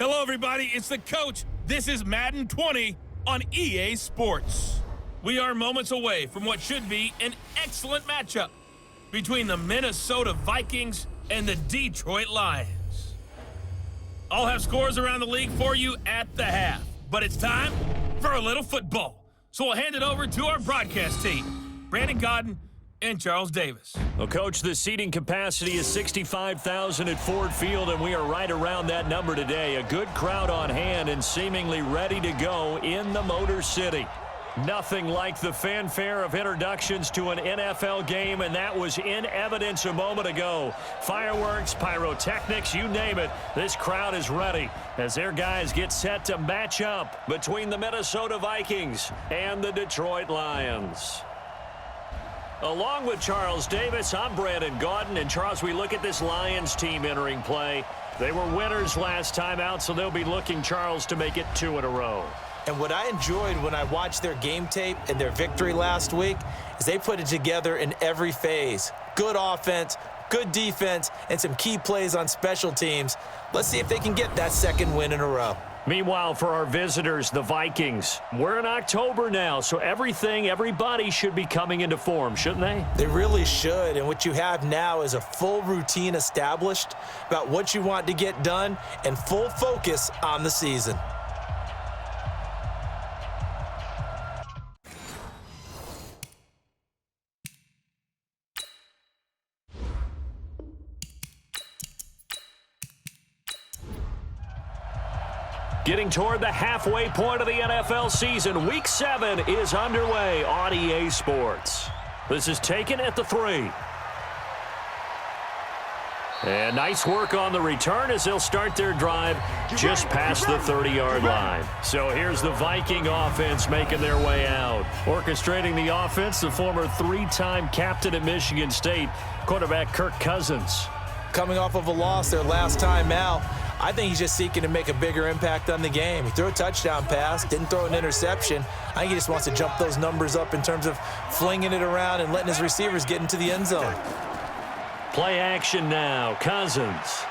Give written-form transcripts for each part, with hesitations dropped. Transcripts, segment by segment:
Hello, everybody. It's the coach. This is Madden 20 on EA Sports. We are moments away from what should be an excellent matchup between the Minnesota Vikings and the Detroit Lions. I'll have scores around the league for you at the half, but it's time for a little football. So we'll hand it over to our broadcast team, Brandon Godden and Charles Davis. Well, Coach, the seating capacity is 65,000 at Ford Field, and we are right around that number today. A good crowd on hand and seemingly ready to go in the Motor City. Nothing like the fanfare of introductions to an NFL game, and that was in evidence a moment ago. Fireworks, pyrotechnics, you name it. This crowd is ready as their guys get set to match up between the Minnesota Vikings and the Detroit Lions. Along with Charles Davis, I'm Brandon Godden. And Charles, we look at this Lions team entering play. They were winners last time out, so they'll be looking, Charles, to make it 2 in a row. And what I enjoyed when I watched their game tape and their victory last week is they put it together in every phase. Good offense, good defense, and some key plays on special teams. Let's see if they can get that second win in a row. Meanwhile, for our visitors, the Vikings, we're in October now, so everybody should be coming into form, shouldn't they? They really should, and what you have now is a full routine established about what you want to get done and full focus on the season. Getting toward the halfway point of the NFL season, Week 7 is underway on EA Sports. This is taken at the 3. And nice work on the return as they'll start their drive just past the 30-yard line. So here's the Viking offense making their way out. Orchestrating the offense, the former 3-time captain at Michigan State, quarterback Kirk Cousins. Coming off of a loss their last time out, I think he's just seeking to make a bigger impact on the game. He threw a touchdown pass, didn't throw an interception. I think he just wants to jump those numbers up in terms of flinging it around and letting his receivers get into the end zone. Play action now, Cousins.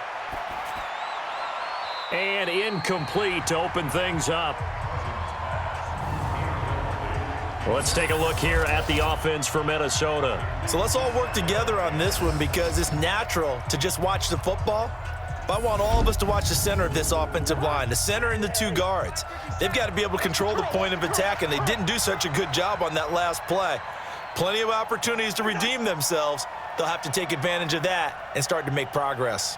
And incomplete to open things up. Let's take a look here at the offense for Minnesota. So let's all work together on this one because it's natural to just watch the football. But I want all of us to watch the center of this offensive line, the center and the 2 guards. They've got to be able to control the point of attack, and they didn't do such a good job on that last play. Plenty of opportunities to redeem themselves. They'll have to take advantage of that and start to make progress.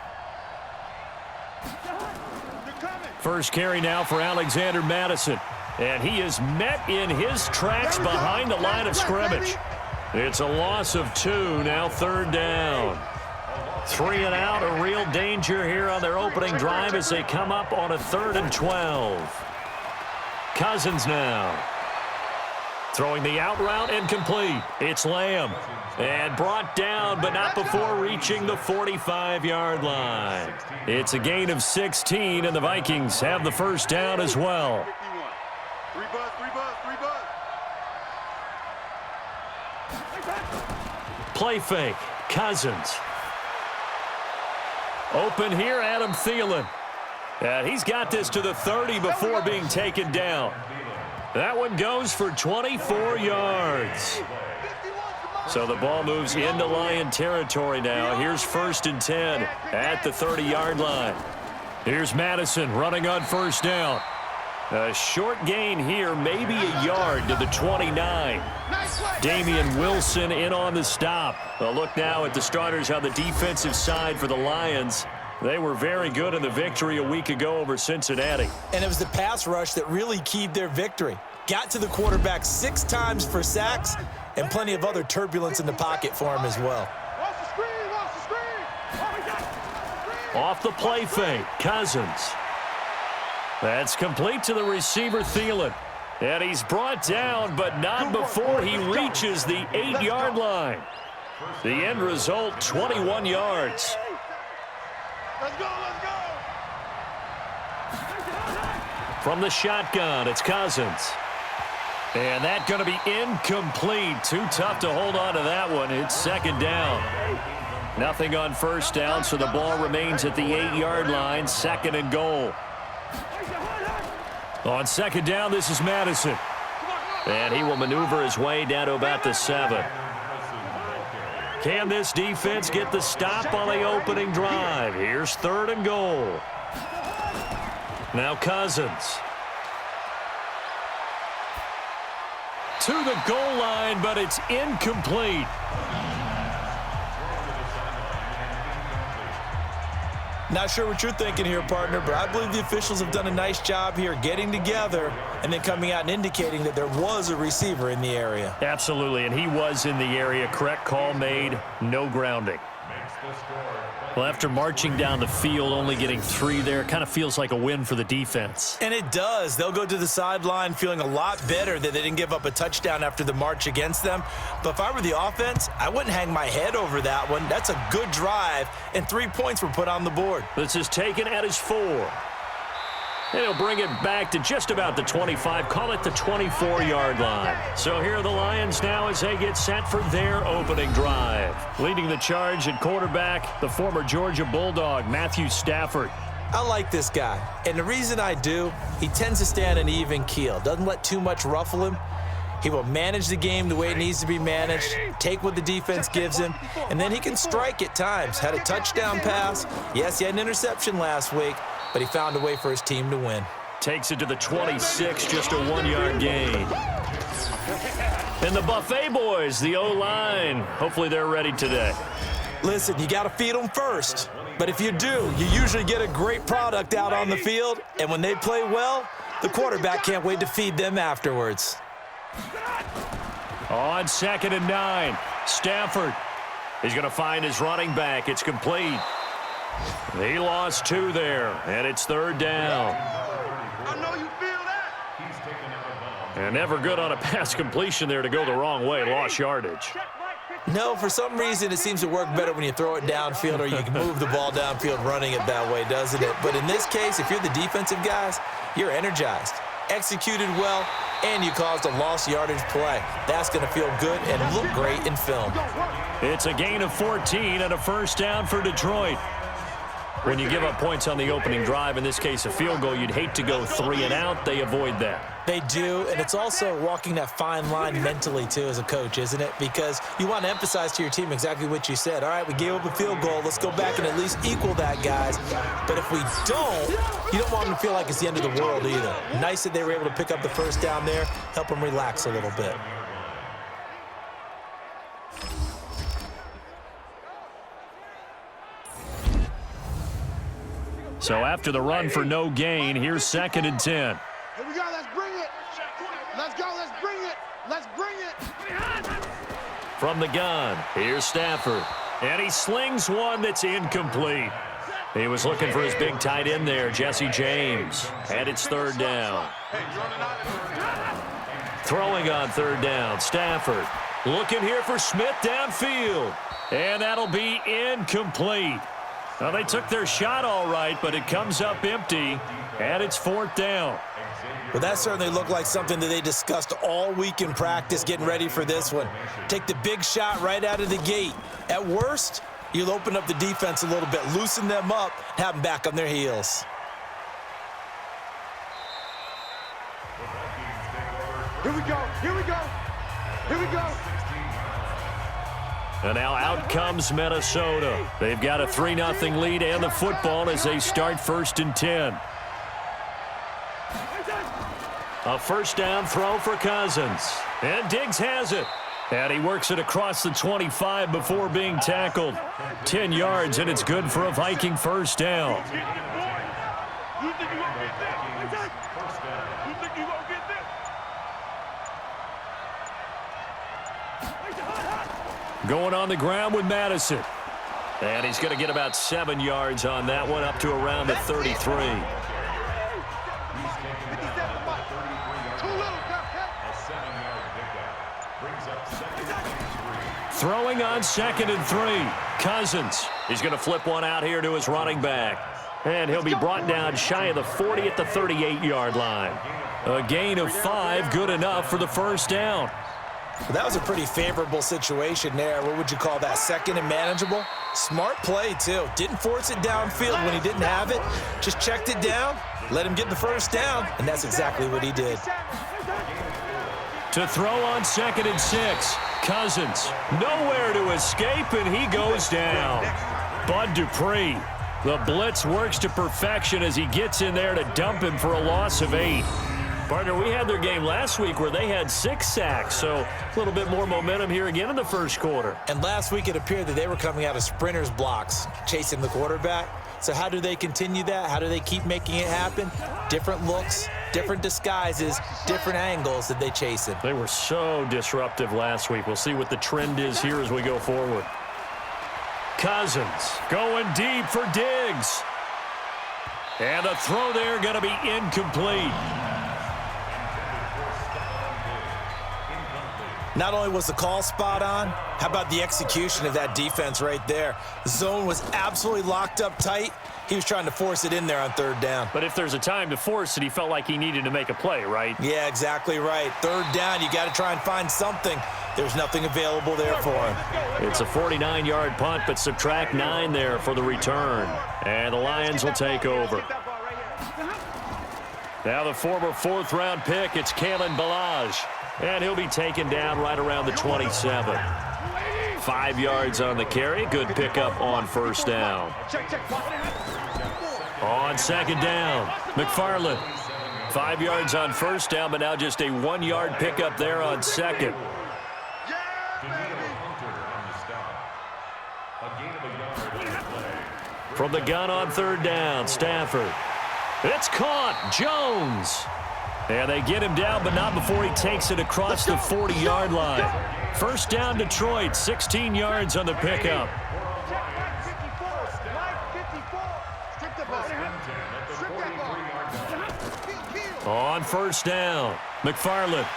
First carry now for Alexander Madison. And he is met in his tracks behind the line of scrimmage. It's a loss of 2, now 3rd down. 3 and out, a real danger here on their opening drive as they come up on a 3rd and 12. Cousins now. Throwing the out route and complete. It's Lamb. And brought down, but not before reaching the 45-yard line. It's a gain of 16, and the Vikings have the first down as well. Play fake. Cousins. Open here, Adam Thielen. And he's got this to the 30 before being taken down. That one goes for 24 yards. So the ball moves into Lion territory now. Here's 1st and 10 at the 30-yard line. Here's Madison running on 1st down. A short gain here, maybe a yard to the 29. Damian Wilson in on the stop. A look now at the starters on the defensive side for the Lions. They were very good in the victory a week ago over Cincinnati. And it was the pass rush that really keyed their victory. Got to the quarterback 6 times for sacks and plenty of other turbulence in the pocket for him as well. Off the play fake, Cousins. That's complete to the receiver, Thielen. And he's brought down, but not before he reaches the 8-yard line. The end result, 21 yards. Let's go, let's go! From the shotgun, it's Cousins. And that's going to be incomplete. Too tough to hold on to that one. It's 2nd down. Nothing on 1st down, so the ball remains at the 8-yard line, 2nd and goal. On second down, this is Madison. And he will maneuver his way down to about the 7. Can this defense get the stop on the opening drive? Here's 3rd and goal. Now Cousins. To the goal line, but it's incomplete. Not sure what you're thinking here, partner, but I believe the officials have done a nice job here getting together and then coming out and indicating that there was a receiver in the area. Absolutely, and he was in the area. Correct call made, no grounding. Well, after marching down the field, only getting 3 there, kind of feels like a win for the defense. And it does. They'll go to the sideline feeling a lot better that they didn't give up a touchdown after the march against them. But if I were the offense, I wouldn't hang my head over that one. That's a good drive, and 3 points were put on the board. This is taken at his 4. And he'll bring it back to just about the 25, call it the 24-yard line. So here are the Lions now as they get set for their opening drive. Leading the charge at quarterback, the former Georgia Bulldog, Matthew Stafford. I like this guy, and the reason I do, he tends to stay on an even keel, doesn't let too much ruffle him. He will manage the game the way it needs to be managed, take what the defense gives him, and then he can strike at times. Had a touchdown pass. Yes, he had an interception last week, but he found a way for his team to win. Takes it to the 26, just a 1-yard gain. And the Buffet boys, the O-line, hopefully they're ready today. Listen, you got to feed them first. But if you do, you usually get a great product out on the field, and when they play well, the quarterback can't wait to feed them afterwards. On 2nd and 9, Stafford. He's going to find his running back. It's complete. He lost 2 there, and it's 3rd down. I know you feel that. And never good on a pass completion there to go the wrong way. Lost yardage. No, for some reason it seems to work better when you throw it downfield or you can move the ball downfield running it that way, doesn't it? But in this case, if you're the defensive guys, you're energized, executed well, and you caused a lost yardage play. That's going to feel good and look great in film. It's a gain of 14 and a 1st down for Detroit. When you give up points on the opening drive, in this case a field goal, you'd hate to go 3 and out. They avoid that. They do, and it's also walking that fine line mentally, too, as a coach, isn't it? Because you want to emphasize to your team exactly what you said. All right, we gave up a field goal. Let's go back and at least equal that, guys. But if we don't, you don't want them to feel like it's the end of the world either. Nice that they were able to pick up the 1st down there, help them relax a little bit. So after the run for no gain, here's 2nd and 10. Here we go. Let's bring it. Let's go. Let's bring it. Let's bring it. From the gun, here's Stafford. And he slings one that's incomplete. He was looking for his big tight end there, Jesse James. And it's 3rd down. Throwing on 3rd down, Stafford. Looking here for Smith downfield. And that'll be incomplete. Well, they took their shot all right, but it comes up empty, and it's 4th down. Well, that certainly looked like something that they discussed all week in practice getting ready for this one. Take the big shot right out of the gate. At worst, you'll open up the defense a little bit, loosen them up, have them back on their heels. Here we go. Here we go. Here we go. And now out comes Minnesota. They've got a 3-0 lead and the football as they start 1st and 10. A 1st down throw for Cousins. And Diggs has it. And he works it across the 25 before being tackled. 10 yards, and it's good for a Viking 1st down. You think you're going to get that? You think you're going to get that? Going on the ground with Madison. And he's going to get about 7 yards on that one, up to around the 33. Throwing on 2nd and 3. Cousins. He's going to flip one out here to his running back. And he'll be brought down shy of the 40 at the 38-yard line. A gain of 5, good enough for the 1st down. That was a pretty favorable situation there. What would you call that, 2nd and manageable? Smart play, too. Didn't force it downfield when he didn't have it. Just checked it down, let him get the first down, and that's exactly what he did. To throw on 2nd and 6. Cousins, nowhere to escape, and he goes down. Bud Dupree, the blitz works to perfection as he gets in there to dump him for a loss of 8. Partner, we had their game last week where they had 6 sacks, so a little bit more momentum here again in the first quarter. And last week it appeared that they were coming out of sprinters blocks, chasing the quarterback. So how do they continue that? How do they keep making it happen? Different looks, different disguises, different angles that they chase him. They were so disruptive last week. We'll see what the trend is here as we go forward. Cousins going deep for Diggs. And the throw there going to be incomplete. Not only was the call spot on, how about the execution of that defense right there? The zone was absolutely locked up tight. He was trying to force it in there on 3rd down. But if there's a time to force it, he felt like he needed to make a play, right? Yeah, exactly right. 3rd down, you got to try and find something. There's nothing available there for him. It's a 49-yard punt, but subtract 9 there for the return. And the Lions will take over. Now the former 4th-round pick, it's Kalen Ballage. And he'll be taken down right around the 27. 5 yards on the carry. Good pickup on 1st down. On 2nd down, McFarland. 5 yards on 1st down, but now just a 1-yard pickup there on 2nd. From the gun on 3rd down, Stafford. It's caught. Jones. And they get him down, but not before he takes it across the 40-yard line. 1st down, Detroit, 16 yards on the pickup. On 1st down, McFarland.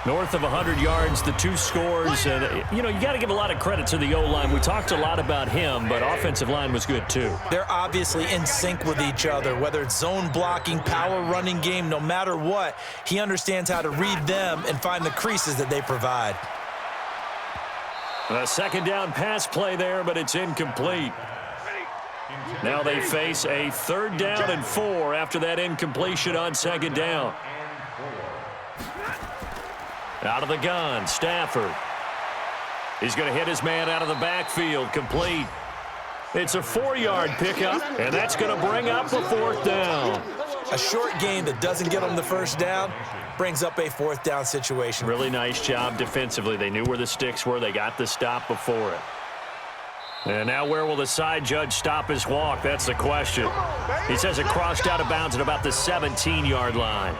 North of 100 yards, the 2 scores. And, you know, you got to give a lot of credit to the O-line. We talked a lot about him, but offensive line was good, too. They're obviously in sync with each other, whether it's zone blocking, power running game, no matter what. He understands how to read them and find the creases that they provide. A 2nd down pass play there, but it's incomplete. Now they face a 3rd down and 4 after that incompletion on 2nd down. Out of the gun, Stafford. He's going to hit his man out of the backfield, complete. It's a 4-yard pickup, and that's going to bring up the 4th down. A short gain that doesn't get them the 1st down brings up a 4th down situation. Really nice job defensively. They knew where the sticks were. They got the stop before it. And now where will the side judge stop his walk? That's the question. He says it crossed out of bounds at about the 17-yard line.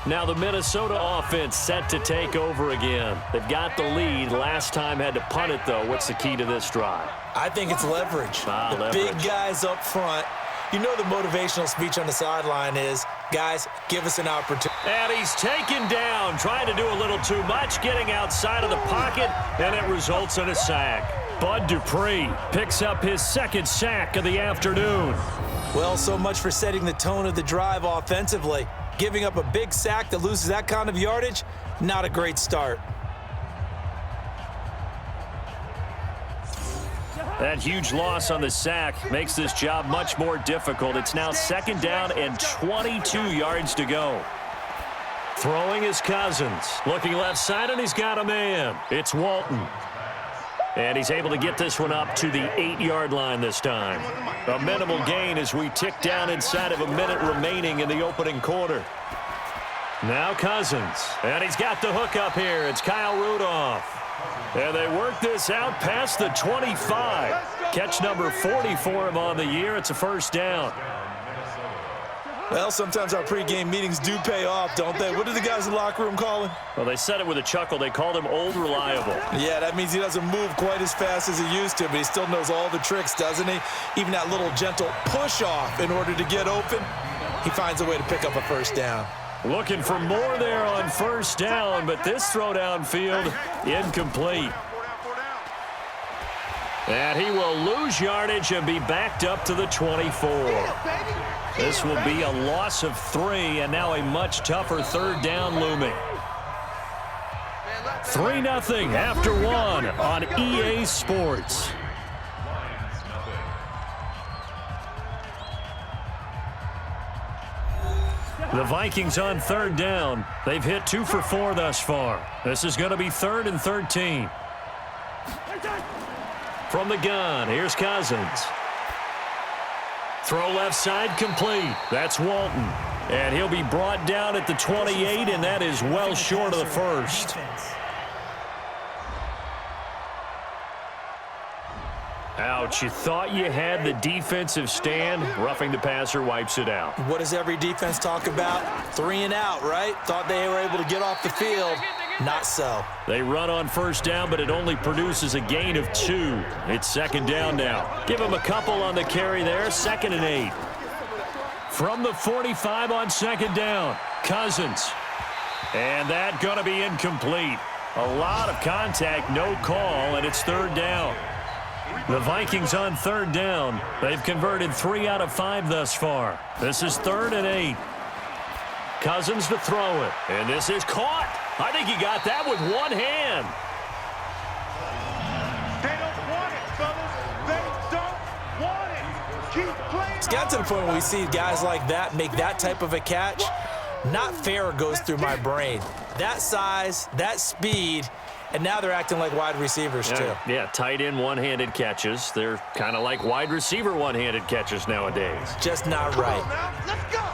Now the Minnesota offense set to take over again. They've got the lead. Last time had to punt it, though. What's the key to this drive? I think it's leverage. The big guys up front. You know the motivational speech on the sideline is, guys, give us an opportunity. And he's taken down, trying to do a little too much, getting outside of the pocket, and it results in a sack. Bud Dupree picks up his 2nd sack of the afternoon. Well, so much for setting the tone of the drive offensively. Giving up a big sack that loses that kind of yardage, not a great start. That huge loss on the sack makes this job much more difficult. It's now 2nd down and 22 yards to go. Throwing is Cousins. Looking left side, and he's got a man. It's Walton. And he's able to get this one up to the 8-yard line this time. A minimal gain as we tick down inside of a minute remaining in the opening quarter. Now Cousins. And he's got the hook up here. It's Kyle Rudolph. And they work this out past the 25. Catch number 40 for him on the year. It's a 1st down. Well, sometimes our pregame meetings do pay off, don't they? What do the guys in the locker room call him? Well, they said it with a chuckle. They called him Old Reliable. Yeah, that means he doesn't move quite as fast as he used to, but he still knows all the tricks, doesn't he? Even that little gentle push-off in order to get open, he finds a way to pick up a 1st down. Looking for more there on 1st down, but this throw downfield incomplete. And he will lose yardage and be backed up to the 24. This will be a loss of 3, and now a much tougher 3rd down looming. 3-0 after one on EA Sports. The Vikings on third down. They've hit 2 for 4 thus far. This is going to be 3rd and 13. From the gun, here's Cousins. Throw left side complete. That's Walton. And he'll be brought down at the 28, and that is well short of the first. Ouch, you thought you had the defensive stand. Roughing the passer wipes it out. What does every defense talk about? 3 and out, right? Thought they were able to get off the field. Not so. They run on first down, but it only produces a gain of 2. It's second down now. Give them a couple on the carry there. 2nd and 8. From the 45 on second down, Cousins. And that going to be incomplete. A lot of contact, no call, and it's 3rd down. The Vikings on third down. They've converted 3 out of 5 thus far. This is 3rd and 8. Cousins to throw it. And this is caught. I think he got that with one hand. They don't want it, fellas. They don't want it. Keep playing. It's got to the point where we see guys like that make that type of a catch. Not fair goes through my brain. That size, that speed, and now they're acting like wide receivers too. Yeah, tight end one-handed catches. They're kind of like wide receiver one-handed catches nowadays. Just not right. Let's go.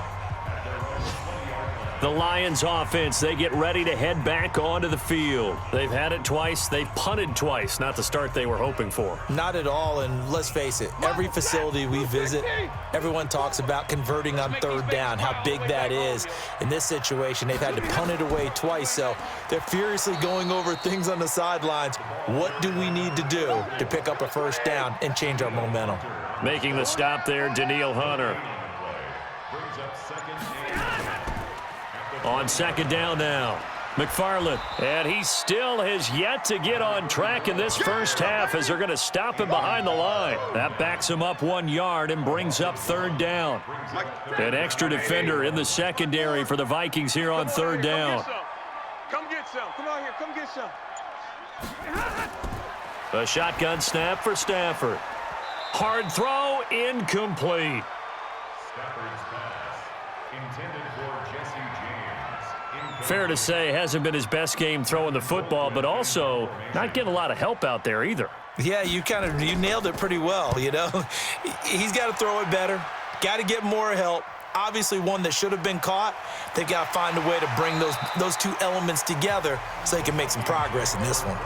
The Lions offense, they get ready to head back onto the field. They've had it twice. They've punted twice. Not the start they were hoping for. Not at all, and let's face it, every facility we visit, everyone talks about converting on third down, how big that is. In this situation, they've had to punt it away twice, so they're furiously going over things on the sidelines. What do we need to do to pick up a first down and change our momentum? Making the stop there, Danielle Hunter. On second down now, McFarland. And he still has yet to get on track in this first half as they're going to stop him behind the line. That backs him up 1 yard and brings up third down. An extra defender in the secondary for the Vikings here on third down. Come get some. Come on here. Come get some. A shotgun snap for Stafford. Hard throw, incomplete. Fair to say, hasn't been his best game throwing the football, but also not getting a lot of help out there either. Yeah, you nailed it pretty well, you know. He's got to throw it better, got to get more help. Obviously one that should have been caught. They've got to find a way to bring those two elements together so they can make some progress in this one.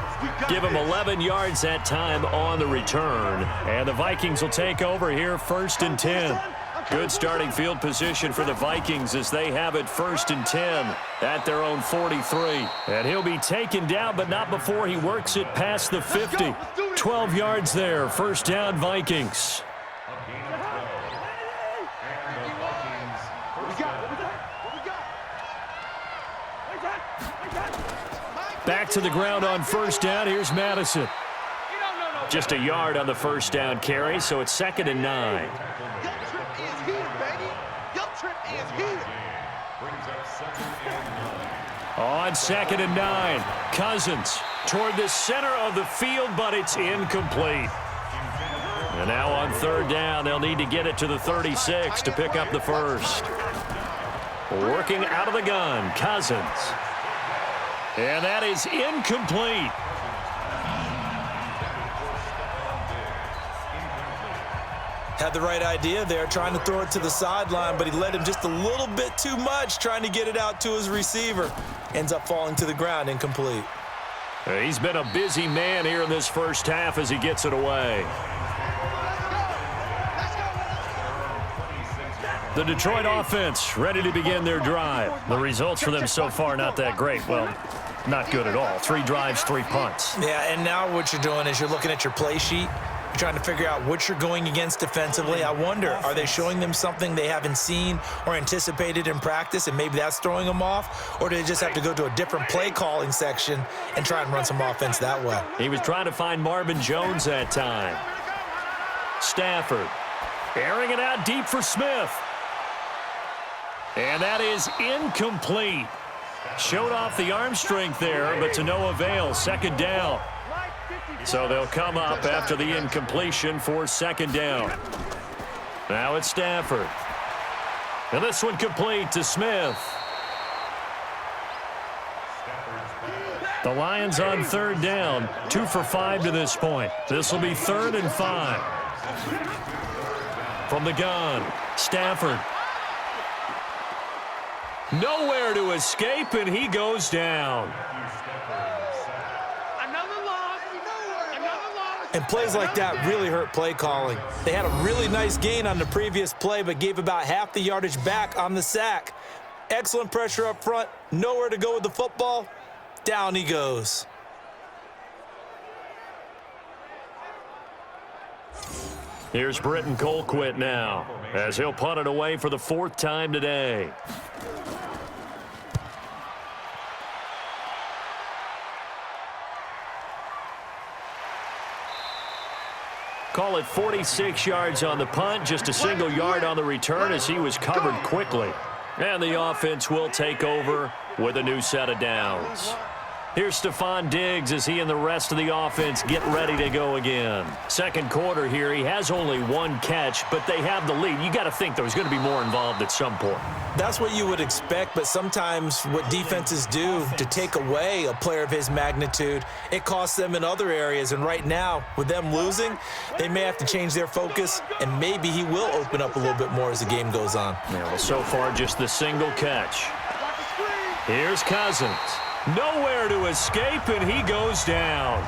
Give him 11 yards that time on the return. And the Vikings will take over here 1st and 10. Good starting field position for the Vikings as they have it 1st and 10 at their own 43. And he'll be taken down, but not before he works it past the 50. 12 yards there, 1st down Vikings. Back to the ground on 1st down. Here's Madison. Just a yard on the 1st down carry, so it's 2nd and 9. On 2nd and 9, Cousins toward the center of the field, but it's incomplete. And now on 3rd down, they'll need to get it to the 36 to pick up the first. Working out of the gun, Cousins. And that is incomplete. Had the right idea there, trying to throw it to the sideline, but he led him just a little bit too much, trying to get it out to his receiver. Ends up falling to the ground, incomplete. He's been a busy man here in this first half as he gets it away. The Detroit offense ready to begin their drive. The results for them so far not that great. Well, not good at all. 3 drives, 3 punts. Yeah, and now what you're doing is you're looking at your play sheet. You're trying to figure out what you're going against defensively. I wonder, are they showing them something they haven't seen or anticipated in practice, and maybe that's throwing them off? Or do they just have to go to a different play calling section and try and run some offense that way? He was trying to find Marvin Jones that time. Stafford airing it out deep for Smith. And that is incomplete. Showed off the arm strength there, but to no avail. Second down. So they'll come up after the incompletion for second down. Now it's Stafford. And this one complete to Smith. The Lions on third down, 2 for 5 to this point. This will be 3rd and 5. From the gun, Stafford. Nowhere to escape, and he goes down. And plays like that really hurt play calling. They had a really nice gain on the previous play, but gave about half the yardage back on the sack. Excellent pressure up front. Nowhere to go with the football. Down he goes. Here's Britton Colquitt now, as he'll punt it away for the 4th time today. Call it 46 yards on the punt, just a single yard on the return as he was covered quickly. And the offense will take over with a new set of downs. Here's Stephon Diggs as he and the rest of the offense get ready to go again. Second quarter here, he has only 1 catch, but they have the lead. You got to think there's going to be more involved at some point. That's what you would expect, but sometimes what defenses do to take away a player of his magnitude, it costs them in other areas. And right now, with them losing, they may have to change their focus, and maybe he will open up a little bit more as the game goes on. Yeah, well, so far, just the single catch. Here's Cousins. Nowhere to escape, and he goes down.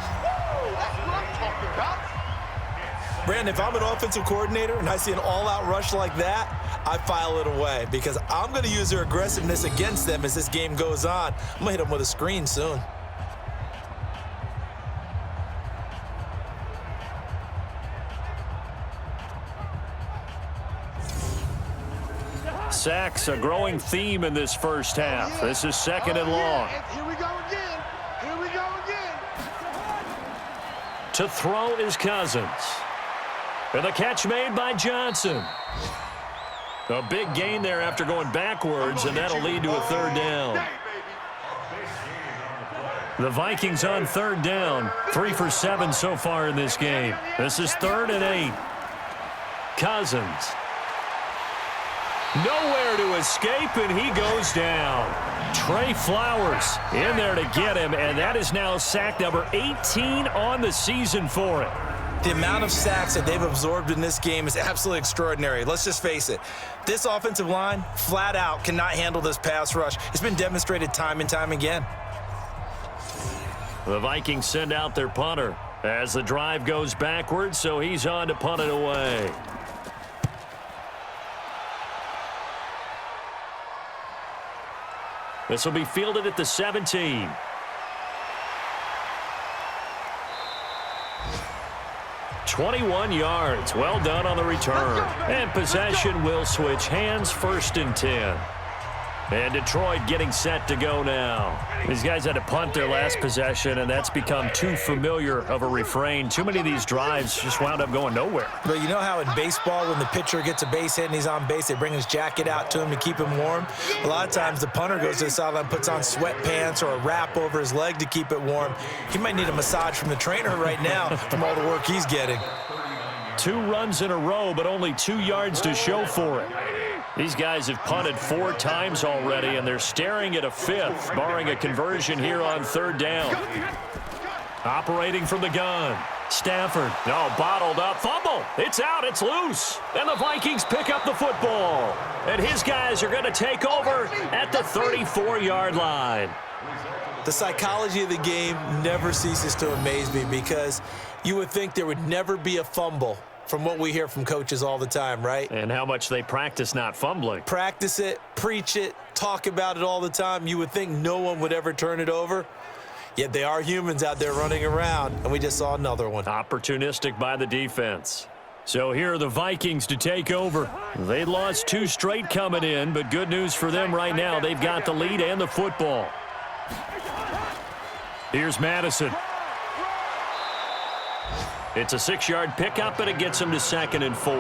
Brandon, if I'm an offensive coordinator and I see an all-out rush like that, I file it away because I'm going to use their aggressiveness against them as this game goes on. I'm going to hit them with a screen soon. Sacks, a growing theme in this first half. This is 2nd and long. Here we go again. Here we go again. To throw is Cousins. And the catch made by Johnson. A big gain there after going backwards, and that'll lead to a 3rd down. The Vikings on 3rd down, 3 for 7 so far in this game. This is 3rd and 8. Cousins. Nowhere to escape, and he goes down. Trey Flowers in there to get him, and that is now sack number 18 on the season for him. The amount of sacks that they've absorbed in this game is absolutely extraordinary. Let's just face it. This offensive line, flat out, cannot handle this pass rush. It's been demonstrated time and time again. The Vikings send out their punter as the drive goes backwards, so he's on to punt it away. This will be fielded at the 17. "21 yards. Well done on the return. And possession will switch hands, 1st and 10. And Detroit getting set to go now. These guys had to punt their last possession, and that's become too familiar of a refrain. Too many of these drives just wound up going nowhere. But you know how in baseball, when the pitcher gets a base hit and he's on base, they bring his jacket out to him to keep him warm? A lot of times the punter goes to the sideline, puts on sweatpants or a wrap over his leg to keep it warm. He might need a massage from the trainer right now from all the work he's getting. 2 runs in a row, but only 2 yards to show for it. These guys have punted 4 times already, and they're staring at a 5th, barring a conversion here on 3rd down. Operating from the gun. Stafford. No, bottled up. Fumble. It's out. It's loose. And the Vikings pick up the football. And his guys are going to take over at the 34-yard line. The psychology of the game never ceases to amaze me because you would think there would never be a fumble from what we hear from coaches all the time, right? And how much they practice not fumbling. Practice it, preach it, talk about it all the time. You would think no one would ever turn it over. Yet they are humans out there running around, and we just saw another one. Opportunistic by the defense. So here are the Vikings to take over. They lost 2 straight coming in, but good news for them right now. They've got the lead and the football. Here's Madison. It's a 6-yard pickup, and it gets him to 2nd and 4.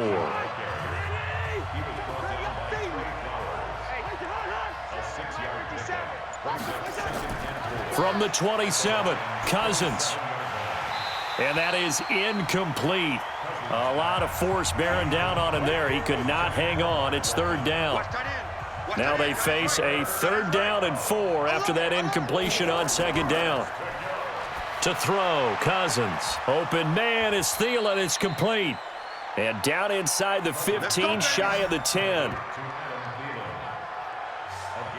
from the 27. Cousins. And that is incomplete. A lot of force bearing down on him there. He could not hang on. It's third down. Now they face a 3rd down and 4 after that incompletion on 2nd down. To throw, Cousins. Open man is Thielen. It's complete. And down inside the 15, shy of the 10.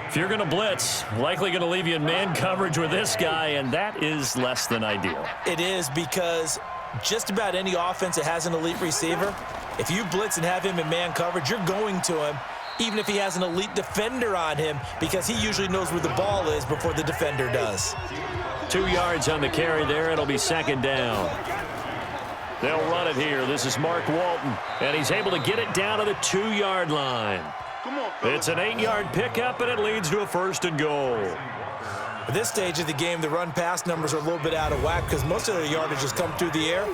If you're going to blitz, likely going to leave you in man coverage with this guy, and that is less than ideal. It is, because just about any offense that has an elite receiver, if you blitz and have him in man coverage, you're going to him, even if he has an elite defender on him, because he usually knows where the ball is before the defender does. 2 yards on the carry there. It'll be 2nd down. They'll run it here. This is Mark Walton, and he's able to get it down to the 2-yard line. It's an 8-yard pickup, and it leads to a 1st and goal. At this stage of the game, the run-pass numbers are a little bit out of whack because most of the yardage has come through the air.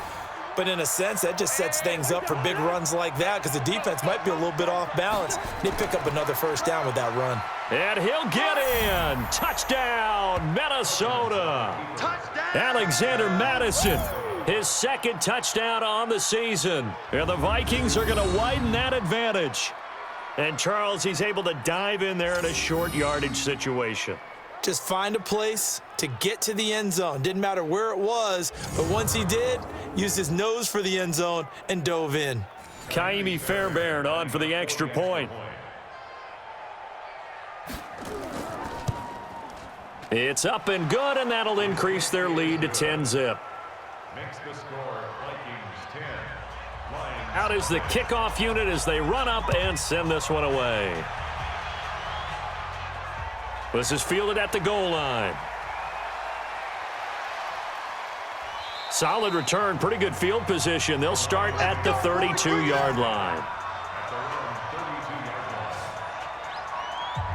But in a sense, that just sets things up for big runs like that because the defense might be a little bit off balance. They pick up another 1st down with that run. And he'll get in. Touchdown, Minnesota. Touchdown. Alexander Madison, his 2nd touchdown on the season. And the Vikings are going to widen that advantage. And Charles, he's able to dive in there in a short yardage situation. Just find a place to get to the end zone. Didn't matter where it was, but once he did, used his nose for the end zone and dove in. Kaimi Fairbairn on for the extra point. It's up and good, and that'll increase their lead to 10-zip. Makes the score Vikings 10. Out is the kickoff unit as they run up and send this one away. This is fielded at the goal line. Solid return, pretty good field position. They'll start at the 32-yard line.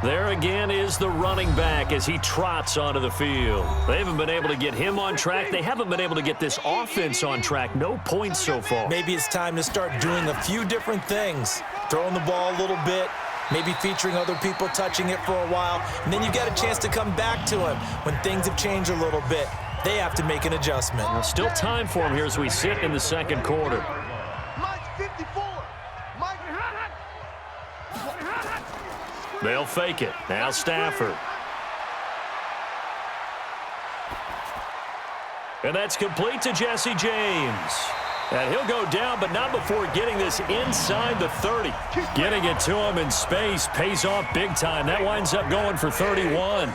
There again is the running back as he trots onto the field. They haven't been able to get him on track. They haven't been able to get this offense on track. No points so far. Maybe it's time to start doing a few different things. Throwing the ball a little bit, maybe featuring other people touching it for a while, and then you've got a chance to come back to him when things have changed a little bit. They have to make an adjustment. Well, still time for him here as we sit in the 2nd quarter. They'll fake it. Now Stafford. And that's complete to Jesse James. And he'll go down, but not before getting this inside the 30. Getting it to him in space pays off big time. That winds up going for 31.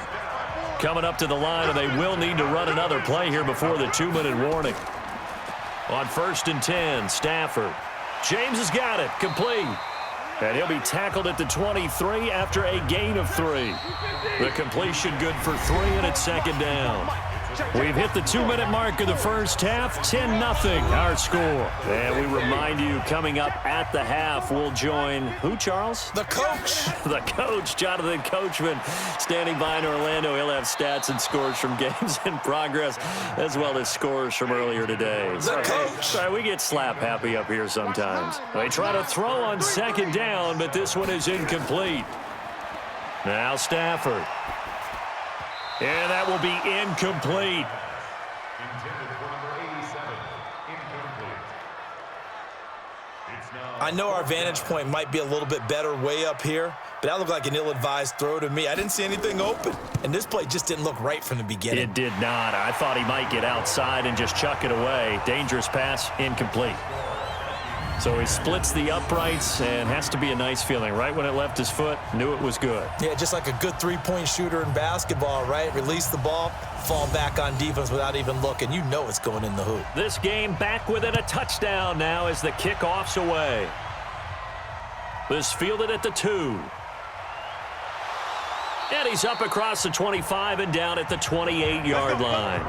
Coming up to the line, and they will need to run another play here before the 2-minute warning. On 1st and 10, Stafford. James has got it. Complete. And he'll be tackled at the 23 after a gain of 3. The completion good for 3, and it's 2nd down. We've hit the 2-minute mark of the first half. 10-0 our score. And we remind you, coming up at the half, we'll join who, Charles? The coach. The coach, Jonathan Coachman, standing by in Orlando. He'll have stats and scores from games in progress, as well as scores from earlier today. The coach. Sorry, we get slap happy up here sometimes. They try to throw on 2nd down, but this one is incomplete. Now Stafford. And that will be incomplete. Intended for number 87. Incomplete. It's now I know our vantage point might be a little bit better way up here, but that looked like an ill-advised throw to me. I didn't see anything open, and this play just didn't look right from the beginning. It did not. I thought he might get outside and just chuck it away. Dangerous pass, incomplete. So he splits the uprights, and has to be a nice feeling. Right when it left his foot, knew it was good. Yeah, just like a good three-point shooter in basketball, right? Release the ball, fall back on defense without even looking. You know it's going in the hoop. This game back within a touchdown now as the kickoff's away. This fielded at the 2. And he's up across the 25 and down at the 28-yard line.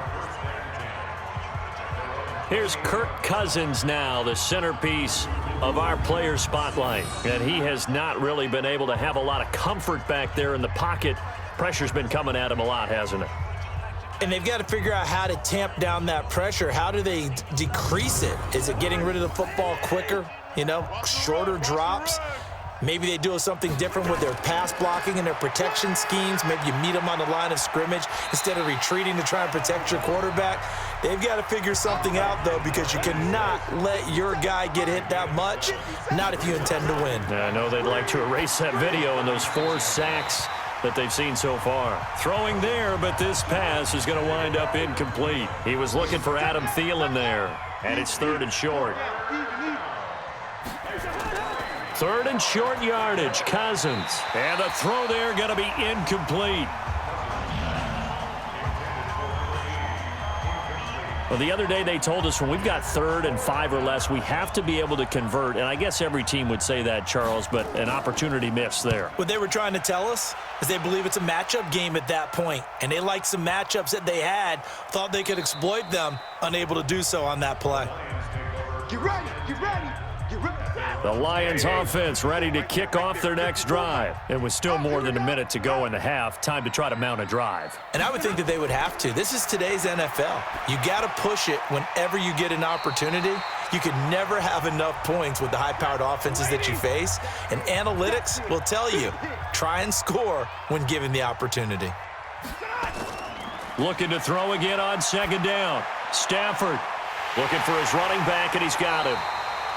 Here's Kirk Cousins now, the centerpiece of our player spotlight. And he has not really been able to have a lot of comfort back there in the pocket. Pressure's been coming at him a lot, hasn't it? And they've got to figure out how to tamp down that pressure. How do they decrease it? Is it getting rid of the football quicker? You know, shorter drops? Maybe they do something different with their pass blocking and their protection schemes. Maybe you meet them on the line of scrimmage instead of retreating to try and protect your quarterback. They've got to figure something out, though, because you cannot let your guy get hit that much, not if you intend to win. I know they'd like to erase that video and those 4 sacks that they've seen so far. Throwing there, but this pass is going to wind up incomplete. He was looking for Adam Thielen there, and it's 3rd and short. 3rd and short yardage, Cousins. And the throw there going to be incomplete. Well, the other day they told us when we've got 3rd and 5 or less, we have to be able to convert. And I guess every team would say that, Charles, but an opportunity missed there. What they were trying to tell us is they believe it's a matchup game at that point. And they liked some matchups that they had, thought they could exploit them, unable to do so on that play. Get ready, get ready, get ready. The Lions offense ready to kick off their next drive. It was still more than a minute to go in the half. Time to try to mount a drive. And I would think that they would have to. This is today's NFL. You got to push it whenever you get an opportunity. You can never have enough points with the high-powered offenses that you face. And analytics will tell you, try and score when given the opportunity. Looking to throw again on 2nd down. Stafford looking for his running back, and he's got him.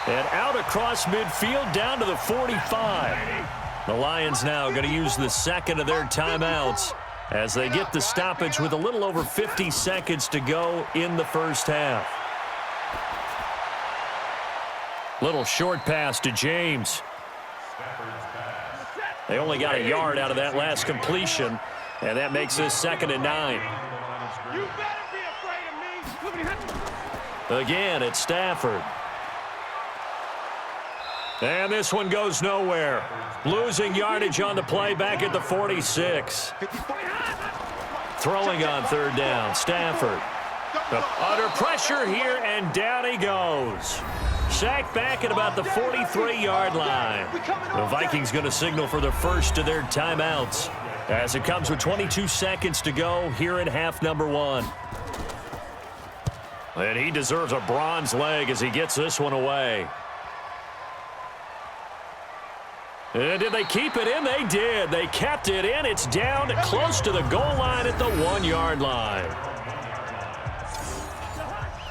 And out across midfield down to the 45. The Lions now going to use the 2nd of their timeouts as they get the stoppage with a little over 50 seconds to go in the first half. Little short pass to James. They only got a yard out of that last completion, and that makes this 2nd and 9. You better be afraid of me. Again, it's Stafford. And this one goes nowhere. Losing yardage on the play back at the 46. Throwing on 3rd down, Stafford. Under pressure here, and down he goes. Sacked back at about the 43-yard line. The Vikings going to signal for the first of their timeouts as it comes with 22 seconds to go here in half number 1. And he deserves a bronze leg as he gets this one away. And did they keep it in? They did. They kept it in. It's down close to the goal line at the 1-yard line.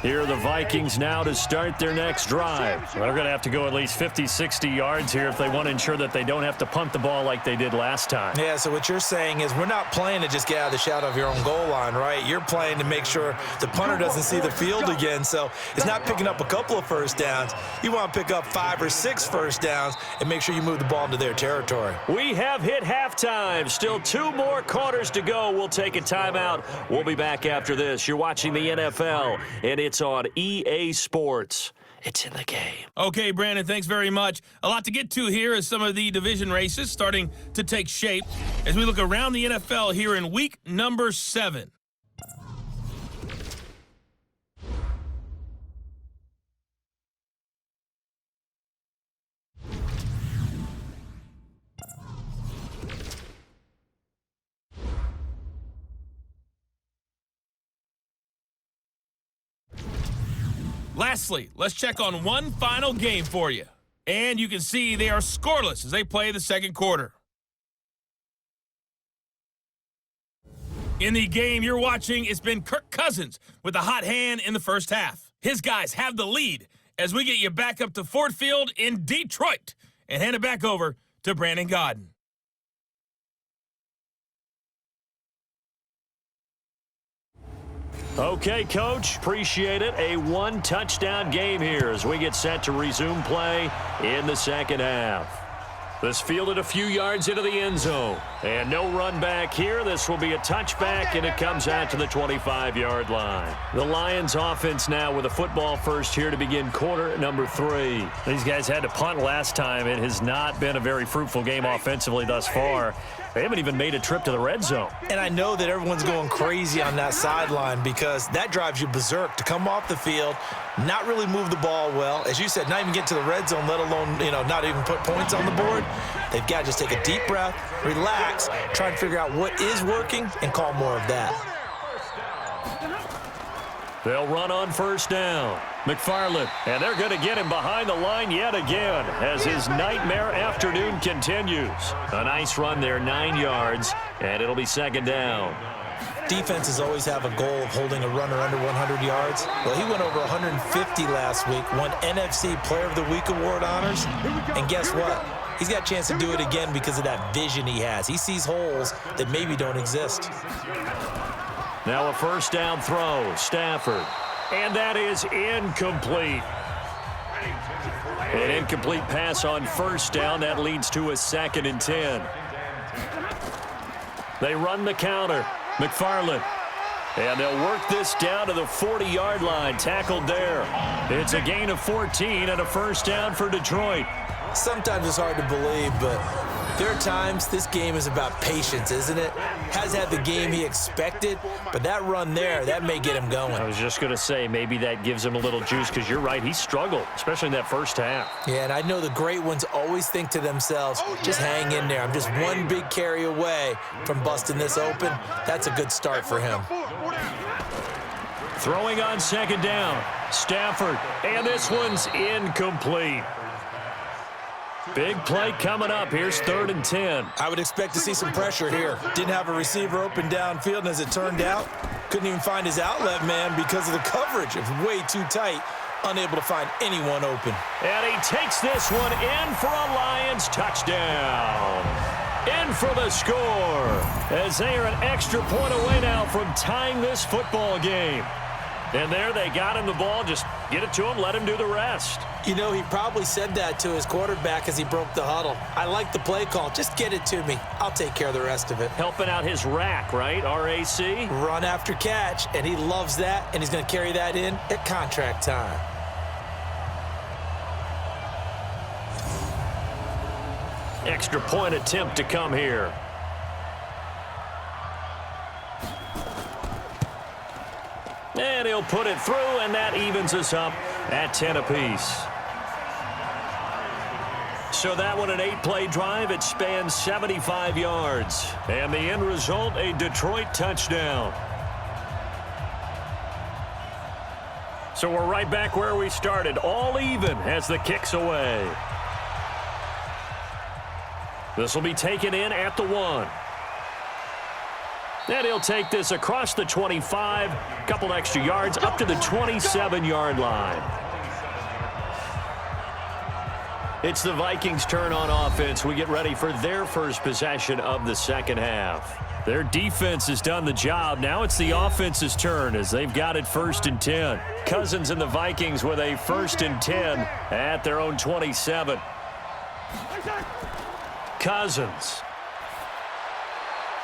Here are the Vikings now to start their next drive. They're going to have to go at least 50, 60 yards here if they want to ensure that they don't have to punt the ball like they did last time. Yeah, so what you're saying is we're not playing to just get out of the shadow of your own goal line, right? You're playing to make sure the punter doesn't see the field again. So it's not picking up a couple of first downs. You want to pick up 5 or 6 first downs and make sure you move the ball into their territory. We have hit halftime. Still 2 more quarters to go. We'll take a timeout. We'll be back after this. You're watching the NFL, and it's on EA Sports. It's in the game. Okay, Brandon, thanks very much. A lot to get to here as some of the division races starting to take shape as we look around the NFL here in week number 7. Lastly, let's check on one final game for you. And you can see they are scoreless as they play the second quarter. In the game you're watching, it's been Kirk Cousins with a hot hand in the first half. His guys have the lead as we get you back up to Ford Field in Detroit and hand it back over to Brandon Godden. Okay, Coach, appreciate it. A 1-touchdown game here as we get set to resume play in the second half. This fielded a few yards into the end zone. And no run back here. This will be a touchback, and it comes out to the 25-yard line. The Lions offense now with a football first here to begin quarter number 3. These guys had to punt last time. It has not been a very fruitful game offensively thus far. They haven't even made a trip to the red zone. And I know that everyone's going crazy on that sideline because that drives you berserk to come off the field, not really move the ball well. As you said, not even get to the red zone, let alone, not even put points on the board. They've got to just take a deep breath, relax, try and figure out what is working and call more of that. They'll run on first down. McFarland, and they're going to get him behind the line yet again as his nightmare afternoon continues. A nice run there, 9 yards, and it'll be second down. Defenses always have a goal of holding a runner under 100 yards. Well, he went over 150 last week, won NFC Player of the Week award honors, and guess what? He's got a chance to do it again because of that vision he has. He sees holes that maybe don't exist. Now a first down throw, Stafford, and that is incomplete. An incomplete pass on first down. That leads to a 2nd and 10. They run the counter. McFarland. And they'll work this down to the 40-yard line. Tackled there. It's a gain of 14 and a first down for Detroit. Sometimes it's hard to believe, but there are times this game is about patience, isn't it? Has had the game he expected, but that run there, that may get him going. I was just going to say, maybe that gives him a little juice because you're right, he struggled, especially in that first half. Yeah, and I know the great ones always think to themselves, just hang in there. I'm just one big carry away from busting this open. That's a good start for him. Throwing on second down, Stafford, and this one's incomplete. Big play coming up. Here's 3rd and 10. I would expect to see some pressure here. Didn't have a receiver open downfield, and as it turned out, couldn't even find his outlet man because of the coverage. It was way too tight, unable to find anyone open. And he takes this one in for a Lions touchdown. In for the score, as they are an extra point away now from tying this football game. And there they got him the ball. Just get it to him, let him do the rest. You know, he probably said that to his quarterback as he broke the huddle. I like the play call. Just get it to me. I'll take care of the rest of it. Helping out his rack, right? R-A-C? Run after catch, and he loves that, and he's going to carry that in at contract time. Extra point attempt to come here. And he'll put it through, and that evens us up at 10 apiece. So that one, an 8-play drive. It spans 75 yards. And the end result, a Detroit touchdown. So we're right back where we started, all even as the kick's away. This will be taken in at the 1. And he'll take this across the 25, couple extra yards, up to the 27-yard line. It's the Vikings' turn on offense. We get ready for their first possession of the second half. Their defense has done the job. Now it's the offense's turn as they've got it 1st and 10. Cousins and the Vikings with a 1st and 10 at their own 27. Cousins.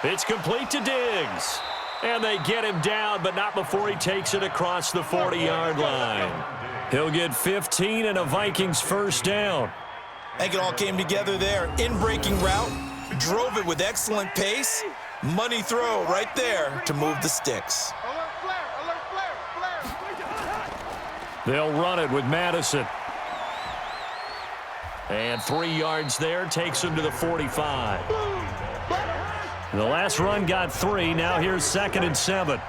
It's complete to Diggs. And they get him down, but not before he takes it across the 40-yard line. He'll get 15 and a Vikings first down. I think it all came together there. In-breaking route, drove it with excellent pace. Money throw right there to move the sticks. They'll run it with Madison. And 3 yards there, takes him to the 45. The last run got 3. Now here's 2nd and 7.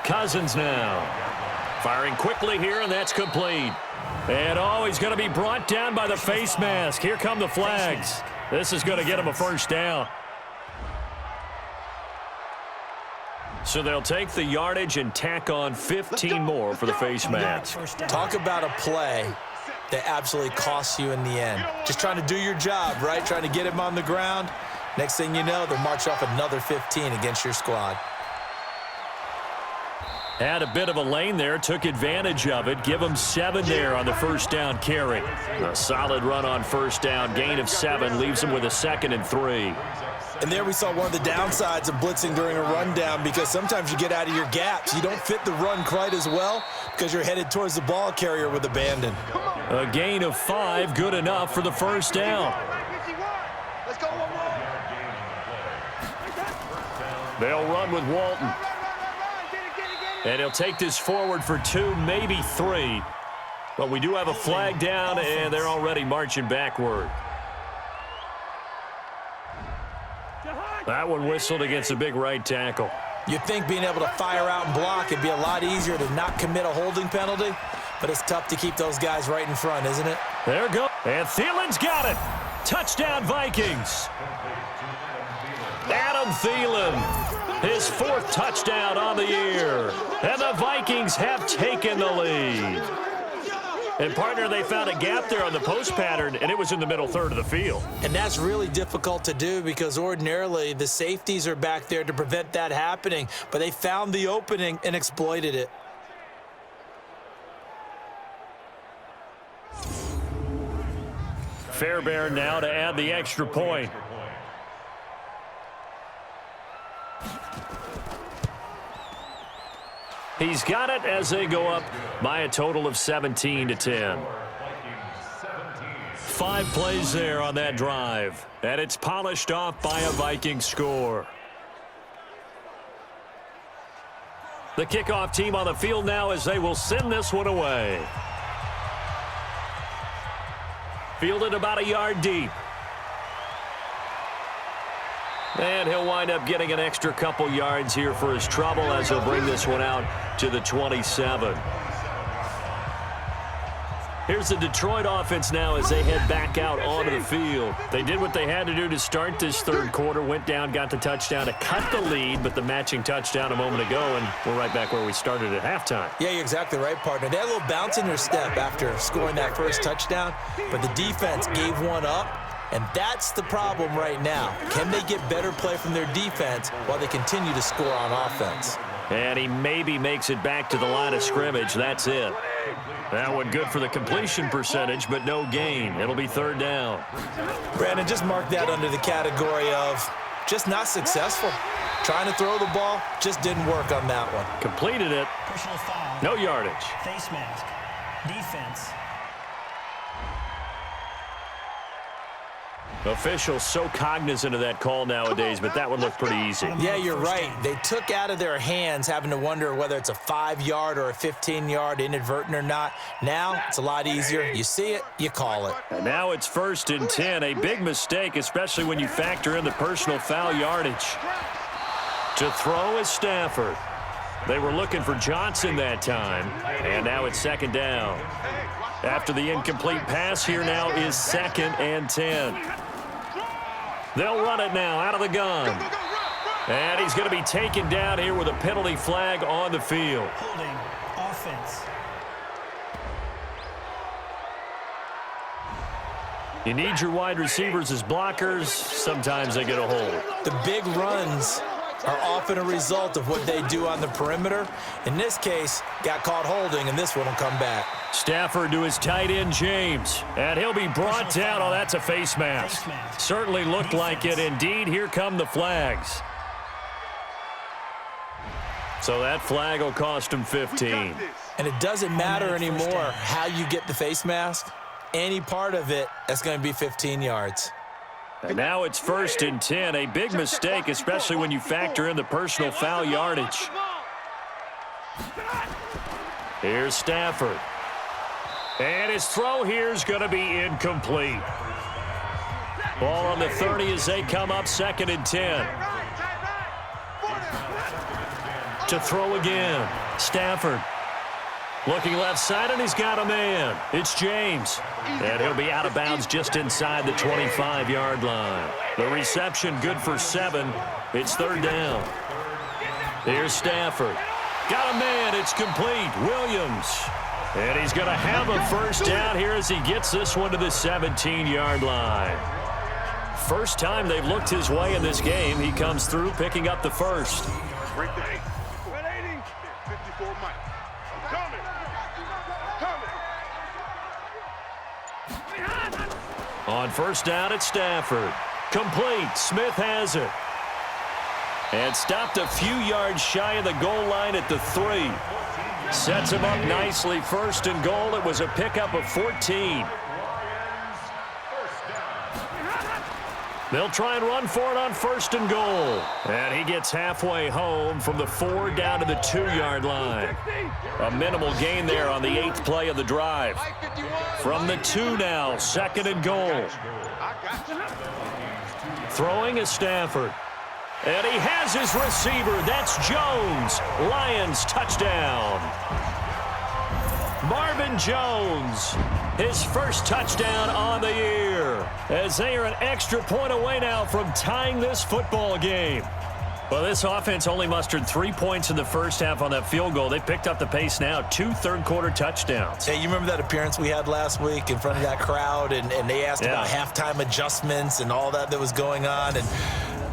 Cousins now. Firing quickly here, and that's complete. And he's going to be brought down by the face mask. Here come the flags. This is going to get him a first down. So they'll take the yardage and tack on 15 more for the face mask. Talk about a play that absolutely costs you in the end. Just trying to do your job, right? Trying to get him on the ground. Next thing you know, they'll march off another 15 against your squad. Had a bit of a lane there, took advantage of it. Give him 7 there on the first down carry. A solid run on first down, gain of 7, leaves him with a 2nd and 3. And there we saw one of the downsides of blitzing during a rundown, because sometimes you get out of your gaps. You don't fit the run quite as well because you're headed towards the ball carrier with abandon. A gain of 5, good enough for the first down. They'll run with Walton. And he'll take this forward for 2, maybe 3. But we do have a flag down, and they're already marching backward. That one whistled against a big right tackle. You'd think being able to fire out and block it'd be a lot easier to not commit a holding penalty, but it's tough to keep those guys right in front, isn't it? There go. And Thielen's got it. Touchdown, Vikings. Adam Thielen, his 4th touchdown on the year. And the Vikings have taken the lead. And, partner, they found a gap there on the post pattern, and it was in the middle third of the field. And that's really difficult to do because ordinarily the safeties are back there to prevent that happening, but they found the opening and exploited it. Fairbairn now to add the extra point. He's got it as they go up by a total of 17-10. 5 plays there on that drive, and it's polished off by a Viking score. The kickoff team on the field now as they will send this one away. Fielded about a yard deep. And he'll wind up getting an extra couple yards here for his trouble as he'll bring this one out to the 27. Here's the Detroit offense now as they head back out onto the field. They did what they had to do to start this third quarter, went down, got the touchdown to cut the lead, but the matching touchdown a moment ago, and we're right back where we started at halftime. Yeah, you're exactly right, partner. They had a little bounce in their step after scoring that first touchdown, but the defense gave one up. And that's the problem right now. Can they get better play from their defense while they continue to score on offense? And he maybe makes it back to the line of scrimmage. That's it. That one good for the completion percentage, but no gain. It'll be third down. Brandon, just mark that under the category of just not successful. Trying to throw the ball, just didn't work on that one. Completed it. Personal foul. No yardage. Face mask. Defense. Officials so cognizant of that call nowadays, but that one looked pretty easy. Yeah, you're right. They took out of their hands having to wonder whether it's a 5-yard or a 15-yard, inadvertent or not. Now, it's a lot easier. You see it, you call it. And now it's 1st and 10. A big mistake, especially when you factor in the personal foul yardage. To throw is Stafford. They were looking for Johnson that time, and now it's 2nd down. After the incomplete pass, here now is 2nd and 10. They'll run it now out of the gun. And he's going to be taken down here with a penalty flag on the field. Holding. Offense. You need your wide receivers as blockers. Sometimes they get a hold. The big runs are often a result of what they do on the perimeter. In this case, got caught holding, and this one will come back. Stafford to his tight end, James. And he'll be brought down. Oh, that's a face mask. Certainly looked like it. Indeed, here come the flags. So that flag will cost him 15. And it doesn't matter anymore how you get the face mask. Any part of it, that's going to be 15 yards. And now it's 1st and 10. A big mistake, especially when you factor in the personal foul yardage. Here's Stafford. And his throw here is going to be incomplete. Ball on the 30 as they come up 2nd and 10. To throw again. Stafford. Looking left side, and he's got a man. It's James. And he'll be out of bounds just inside the 25-yard line. The reception good for 7. It's 3rd down. Here's Stafford. Got a man. It's complete. Williams. And he's going to have a 1st down here as he gets this one to the 17-yard line. First time they've looked his way in this game. He comes through picking up the 1st. Right there. 54 Mike. Coming. On 1st down, it's Stafford. Complete. Smith has it. And stopped a few yards shy of the goal line at the 3. Sets him up nicely. 1st and goal. It was a pickup of 14. They'll try and run for it on 1st and goal. And he gets halfway home from the 4 down to the 2-yard line. A minimal gain there on the 8th play of the drive. From the 2 now, 2nd and goal. Throwing is Stafford. And he has his receiver. That's Jones. Lions touchdown. Marvin Jones, his first touchdown on the year, as they are an extra point away now from tying this football game. Well, this offense only mustered 3 points in the first half on that field goal. They picked up the pace now, 2 third-quarter touchdowns. Hey, you remember that appearance we had last week in front of that crowd, and they asked about halftime adjustments and all that was going on, and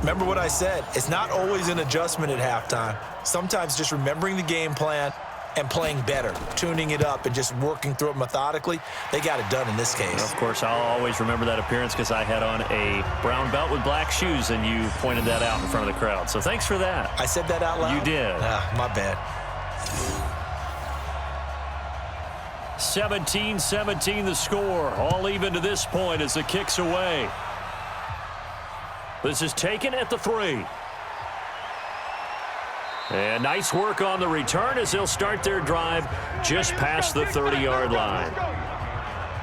remember what I said. It's not always an adjustment at halftime. Sometimes just remembering the game plan and playing better, tuning it up and just working through it methodically. They got it done in this case. Of course, I'll always remember that appearance because I had on a brown belt with black shoes, and you pointed that out in front of the crowd. So thanks for that. I said that out loud? You did. My bad. 17-17 the score. All even to this point as the kick's away. This is taken at the 3. And nice work on the return as they'll start their drive just past the 30-yard line.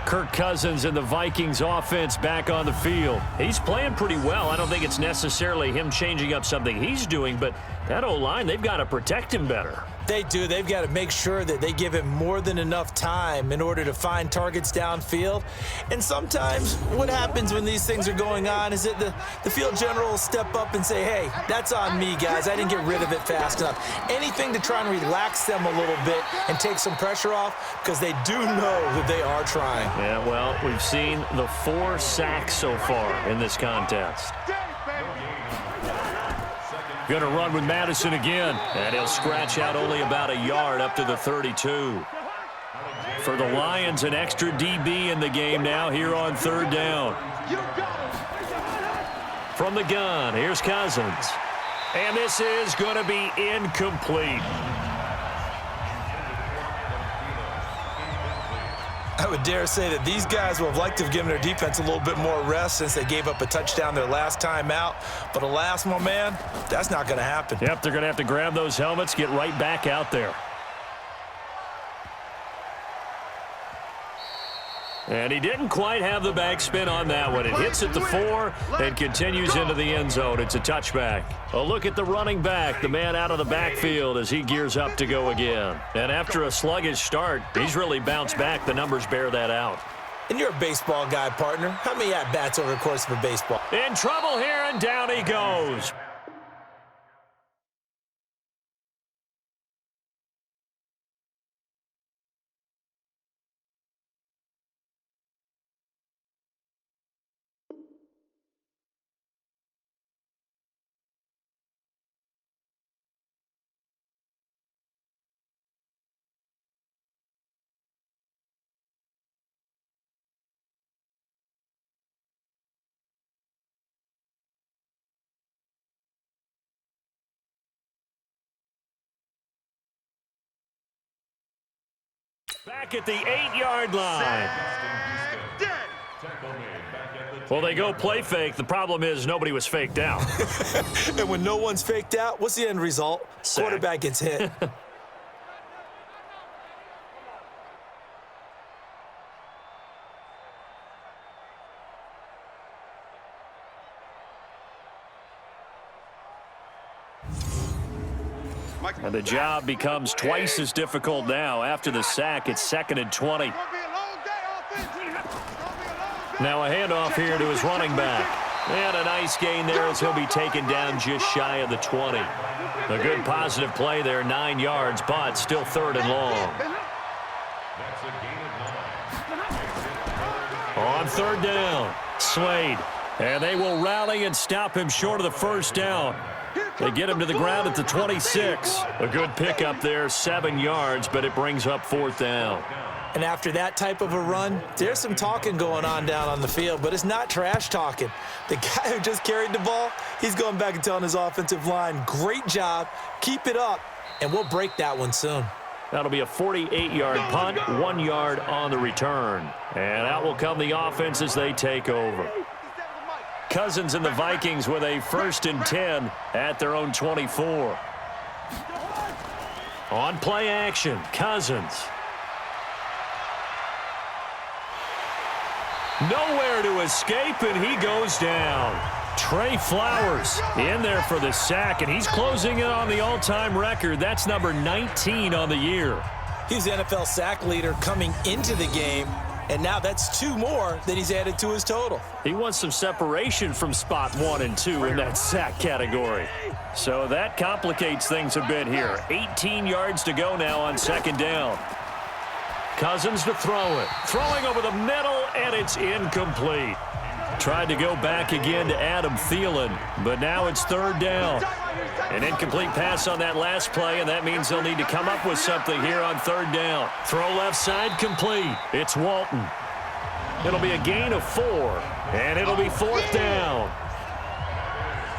Kirk Cousins and the Vikings offense back on the field. He's playing pretty well. I don't think it's necessarily him changing up something he's doing, but that O-line, they've got to protect him better. They do. They've got to make sure that they give him more than enough time in order to find targets downfield. And sometimes what happens when these things are going on is that the field general will step up and say, hey, that's on me, guys. I didn't get rid of it fast enough. Anything to try and relax them a little bit and take some pressure off, because they do know that they are trying. Yeah, well, we've seen the 4 sacks so far in this contest. Going to run with Madison again, and he'll scratch out only about a yard up to the 32. For the Lions, an extra DB in the game now here on 3rd down. From the gun, here's Cousins. And this is going to be incomplete. I would dare say that these guys would have liked to have given their defense a little bit more rest since they gave up a touchdown their last time out. But alas, my man, that's not going to happen. Yep, they're going to have to grab those helmets, get right back out there. And he didn't quite have the backspin on that one. It hits at the 4 and continues into the end zone. It's a touchback. A look at the running back, the man out of the backfield as he gears up to go again. And after a sluggish start, he's really bounced back. The numbers bear that out. And you're a baseball guy, partner. How many at-bats over the course of a baseball? In trouble here, and down he goes. Back at the 8-yard line. Well, they go play fake. The problem is nobody was faked out. And when no one's faked out, what's the end result? Sack. Quarterback gets hit. And the job becomes twice as difficult now. After the sack, it's 2nd and 20. Now a handoff here to his running back. And a nice gain there as he'll be taken down just shy of the 20. A good positive play there, 9 yards, but still 3rd and long. On 3rd down, Slade. And they will rally and stop him short of the 1st down. They get him to the ground at the 26. A good pickup there, 7 yards, but it brings up 4th down. And after that type of a run, there's some talking going on down on the field, but it's not trash talking. The guy who just carried the ball, he's going back and telling his offensive line, great job, keep it up, and we'll break that one soon. That'll be a 48-yard punt, 1 yard on the return. And out will come the offense as they take over. Cousins and the Vikings with a 1st and 10 at their own 24. On play action, Cousins. Nowhere to escape, and he goes down. Trey Flowers in there for the sack, and he's closing in on the all-time record. That's number 19 on the year. He's the NFL sack leader coming into the game, and now that's 2 more that he's added to his total. He wants some separation from spot 1 and 2 in that sack category. So that complicates things a bit here. 18 yards to go now on second down. Cousins to throw it. Throwing over the middle, and it's incomplete. Tried to go back again to Adam Thielen, but now it's third down. An incomplete pass on that last play, and that means they'll need to come up with something here on third down. Throw left side complete. It's Walton. It'll be a gain of 4, and it'll be fourth down.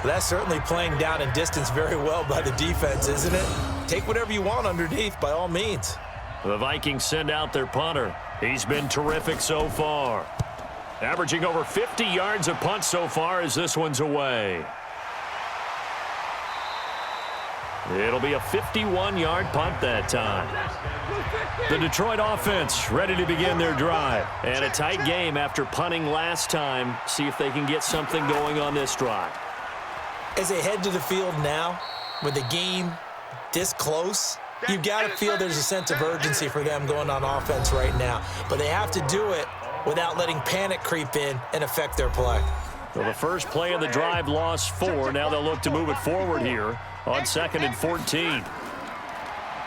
That's certainly playing down and distance very well by the defense, isn't it? Take whatever you want underneath by all means. The Vikings send out their punter. He's been terrific so far. Averaging over 50 yards a punt so far as this one's away. It'll be a 51-yard punt that time. The Detroit offense ready to begin their drive. And a tight game after punting last time. See if they can get something going on this drive. As they head to the field now, with the game this close, you've got to feel there's a sense of urgency for them going on offense right now. But they have to do it without letting panic creep in and affect their play. Well, the first play of the drive lost 4. Now they'll look to move it forward here on 2nd and 14.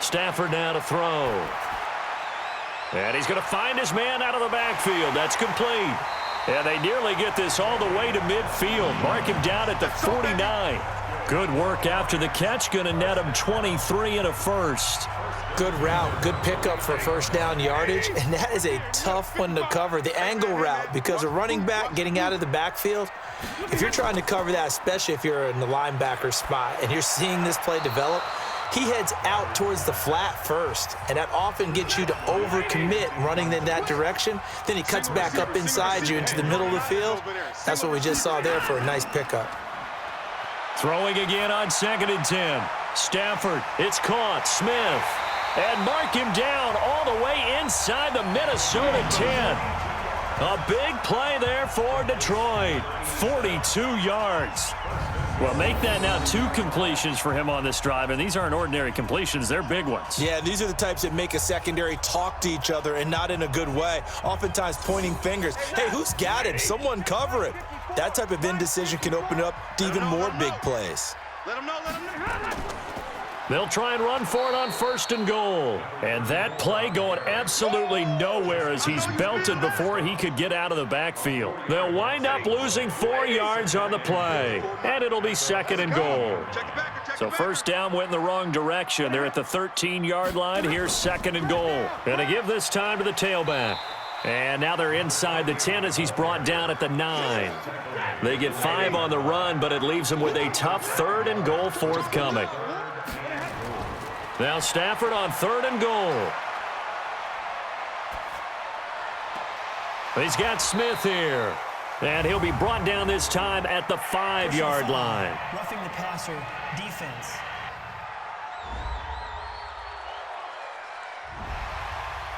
Stafford now to throw. And he's going to find his man out of the backfield. That's complete. And they nearly get this all the way to midfield. Mark him down at the 49. Good work after the catch. Going to net him 23 and a first. Good route, good pickup for first down yardage, and that is a tough one to cover. The angle route, because a running back getting out of the backfield, if you're trying to cover that, especially if you're in the linebacker spot and you're seeing this play develop, he heads out towards the flat first, and that often gets you to overcommit running in that direction. Then he cuts back up inside you into the middle of the field. That's what we just saw there for a nice pickup. Throwing again on 2nd and 10. Stafford, it's caught. Smith. And mark him down all the way inside the Minnesota 10. A big play there for Detroit. 42 yards. Well, make that now 2 completions for him on this drive, and these aren't ordinary completions. They're big ones. Yeah, these are the types that make a secondary talk to each other and not in a good way, oftentimes pointing fingers. Hey, who's got him? Someone cover him. That type of indecision can open up to even more big plays. Let him know, let him know. They'll try and run for it on 1st and goal. And that play going absolutely nowhere as he's belted before he could get out of the backfield. They'll wind up losing 4 yards on the play. And it'll be 2nd and goal. So first down went in the wrong direction. They're at the 13-yard line. Here's 2nd and goal. Gonna give this time to the tailback. And now they're inside the 10 as he's brought down at the 9. They get 5 on the run, but it leaves them with a tough 3rd and goal forthcoming. Now Stafford on 3rd and goal. He's got Smith here. And he'll be brought down this time at the 5-yard line. Roughing the passer, defense.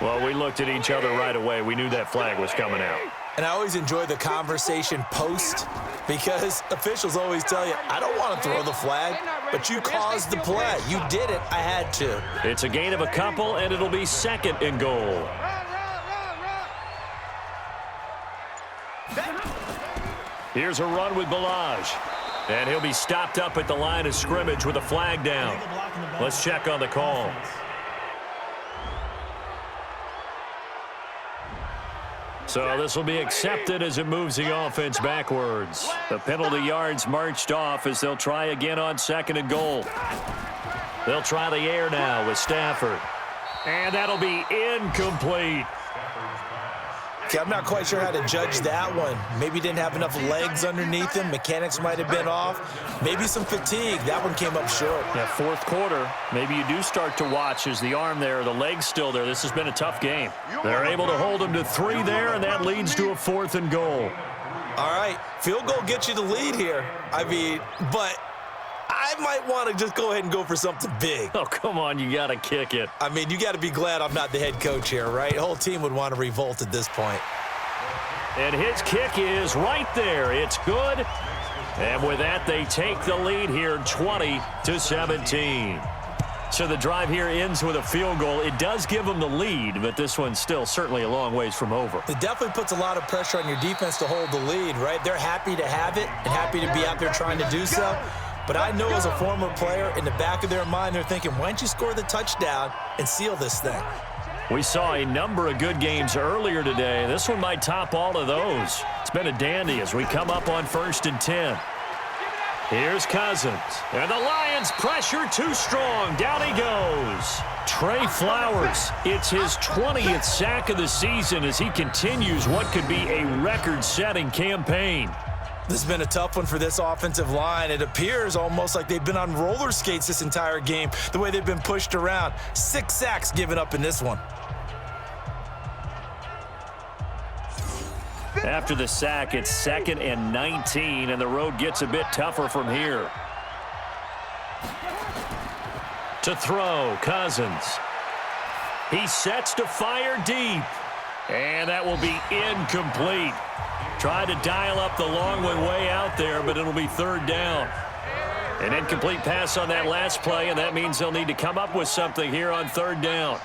Well, we looked at each other right away. We knew that flag was coming out. And I always enjoy the conversation post because officials always tell you, I don't want to throw the flag, but you caused the play. You did it. I had to. It's a gain of a couple, and it'll be 2nd and goal. Here's a run with Balaj. And he'll be stopped up at the line of scrimmage with a flag down. Let's check on the call. So this will be accepted as it moves the offense backwards. The penalty yards marched off as they'll try again on 2nd and goal. They'll try the air now with Stafford. And that'll be incomplete. Okay, I'm not quite sure how to judge that one. Maybe didn't have enough legs underneath him. Mechanics might have been off. Maybe some fatigue. That one came up short. Yeah, 4th quarter, maybe you do start to watch as the arm there, the leg's still there. This has been a tough game. They're able to hold him to 3 there, and that leads to a 4th and goal. All right, field goal gets you the lead here. I mean, but I might want to just go ahead and go for something big. Oh, come on, you got to kick it. I mean, you got to be glad I'm not the head coach here, right? The whole team would want to revolt at this point. And his kick is right there. It's good. And with that, they take the lead here 20-17. So the drive here ends with a field goal. It does give them the lead, but this one's still certainly a long ways from over. It definitely puts a lot of pressure on your defense to hold the lead, right? They're happy to have it and happy to be out there trying to do so. But I know as a former player, in the back of their mind, they're thinking, why don't you score the touchdown and seal this thing? We saw a number of good games earlier today. This one might top all of those. It's been a dandy as we come up on 1st and 10. Here's Cousins. And the Lions pressure too strong. Down he goes. Trey Flowers. It's his 20th sack of the season as he continues what could be a record-setting campaign. This has been a tough one for this offensive line. It appears almost like they've been on roller skates this entire game, the way they've been pushed around. 6 sacks given up in this one. After the sack, it's 2nd and 19, and the road gets a bit tougher from here. To throw, Cousins. He sets to fire deep, and that will be incomplete. Tried to dial up the long one way out there, but it'll be 3rd down. An incomplete pass on that last play, and that means they'll need to come up with something here on 3rd down.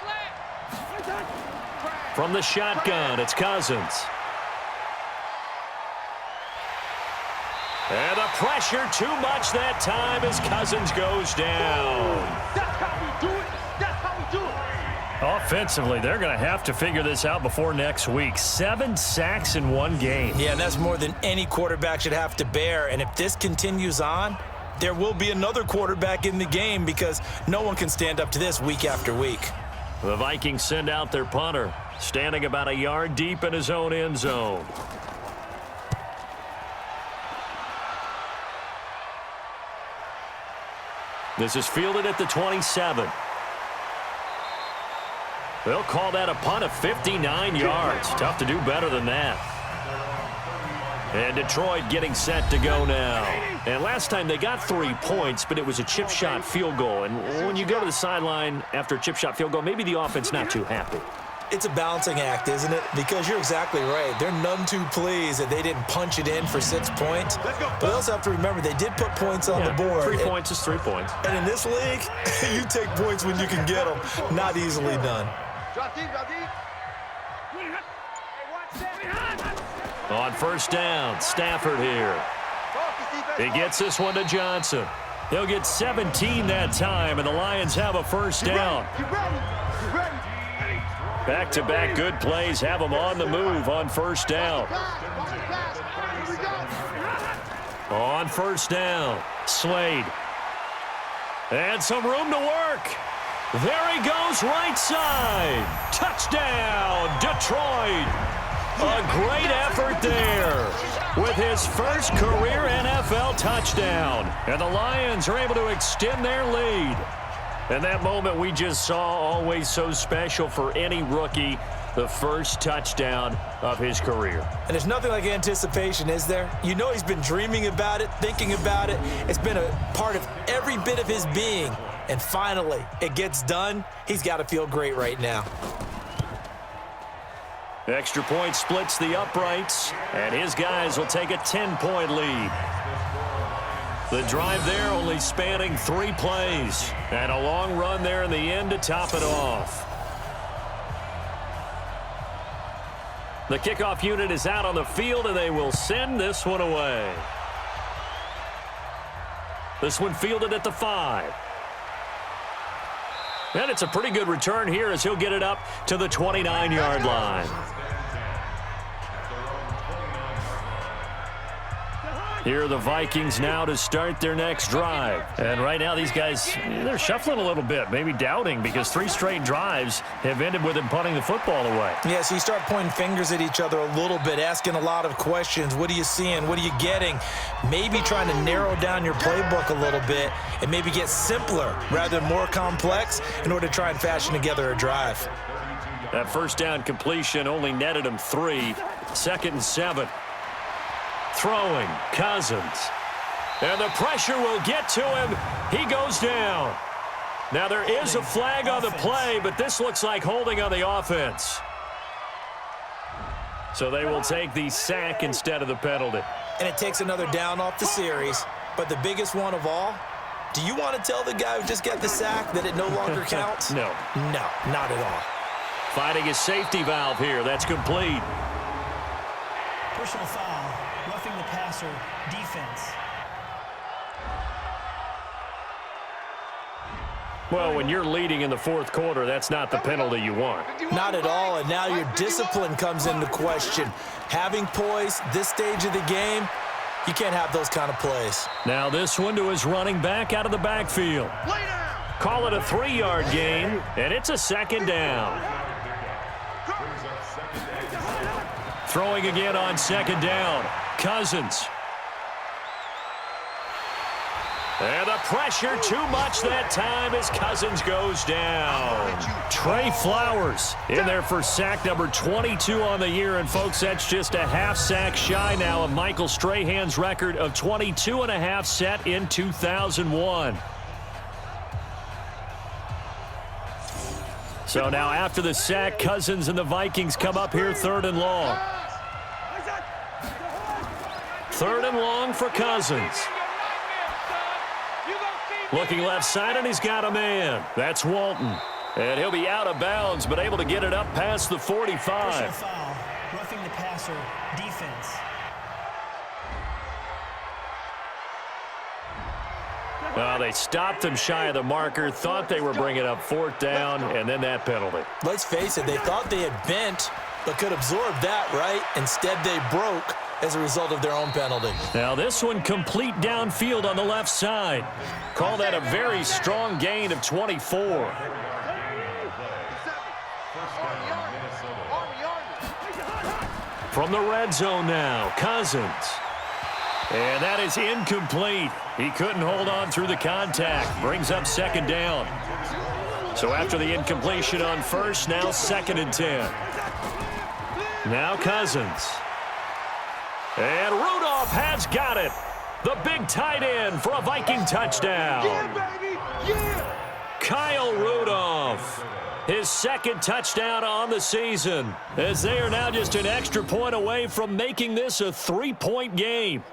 From the shotgun, it's Cousins. And the pressure too much that time as Cousins goes down. That's how we do it. That's how we do it. Offensively, they're going to have to figure this out before next week. 7 sacks in one game. Yeah, and that's more than any quarterback should have to bear. And if this continues on, there will be another quarterback in the game because no one can stand up to this week after week. The Vikings send out their punter, standing about a yard deep in his own end zone. This is fielded at the 27. They'll call that a punt of 59 yards. Tough to do better than that. And Detroit getting set to go now. And last time they got 3 points, but it was a chip shot field goal. And when you go to the sideline after a chip shot field goal, maybe the offense not too happy. It's a balancing act, isn't it? Because you're exactly right. They're none too pleased that they didn't punch it in for 6 points. But they also have to remember they did put points on the board. 3 points is 3 points. And in this league, you take points when you can get them. Not easily done. On 1st down, Stafford here. He gets this one to Johnson. He'll get 17 that time, and the Lions have a 1st down. Back-to-back good plays have them on the move on 1st down. On 1st down, Slade. And some room to work. There he goes, right side. Touchdown, Detroit. A great effort there with his first career NFL touchdown. And the Lions are able to extend their lead. And that moment we just saw, always so special for any rookie, the first touchdown of his career. And there's nothing like anticipation, is there? You know he's been dreaming about it, thinking about it. It's been a part of every bit of his being. And finally, it gets done. He's got to feel great right now. Extra point splits the uprights, and his guys will take a 10-point lead. The drive there only spanning 3 plays, and a long run there in the end to top it off. The kickoff unit is out on the field, and they will send this one away. This one fielded at the 5. And it's a pretty good return here as he'll get it up to the 29-yard line. Here are the Vikings now to start their next drive. And right now these guys, they're shuffling a little bit, maybe doubting, because 3 straight drives have ended with them punting the football away. Yeah, so you start pointing fingers at each other a little bit, asking a lot of questions. What are you seeing? What are you getting? Maybe trying to narrow down your playbook a little bit and maybe get simpler rather than more complex in order to try and fashion together a drive. That 1st down completion only netted him 3. 2nd and 7. Throwing, Cousins. And the pressure will get to him. He goes down. Now there is a flag on the play, but this looks like holding on the offense. So they will take the sack instead of the penalty. and it takes another down off the series. But the biggest one of all, do you want to tell the guy who just got the sack that it no longer counts? No. No, not at all. Finding a safety valve here. That's complete. Personal foul, roughing the passer, defense. Well, when you're leading in the fourth quarter, that's not the penalty you want. Not at all, and now your discipline comes into question. Having poise this stage of the game, you can't have those kind of plays. Now this one to his running back out of the backfield. Call it a 3-yard gain, and it's a second down. Throwing again on second down. Cousins. And the pressure too much that time as Cousins goes down. Trey Flowers in there for sack number 22 on the year. And, folks, that's just a half sack shy now of Michael Strahan's record of 22.5 set in 2001. So now after the sack, Cousins and the Vikings come up here 3rd and long. 3rd and long for Cousins. Looking left side, and he's got a man. That's Walton. And he'll be out of bounds, but able to get it up past the 45. Personal foul, roughing the passer, defense. They stopped him shy of the marker, thought they were bringing up 4th down, and then that penalty. Let's face it, they thought they had bent, but could absorb that, right? Instead, they broke as a result of their own penalty. Now this one complete downfield on the left side. Call that a very strong gain of 24. From the red zone now, Cousins. And that is incomplete. He couldn't hold on through the contact. Brings up second down. So after the incompletion on first, now 2nd and 10. Now Cousins. And Rudolph has got it. The big tight end for a Viking touchdown. Yeah, baby. Yeah. Kyle Rudolph. His 2nd touchdown on the season, as they are now just an extra point away from making this a 3-point game.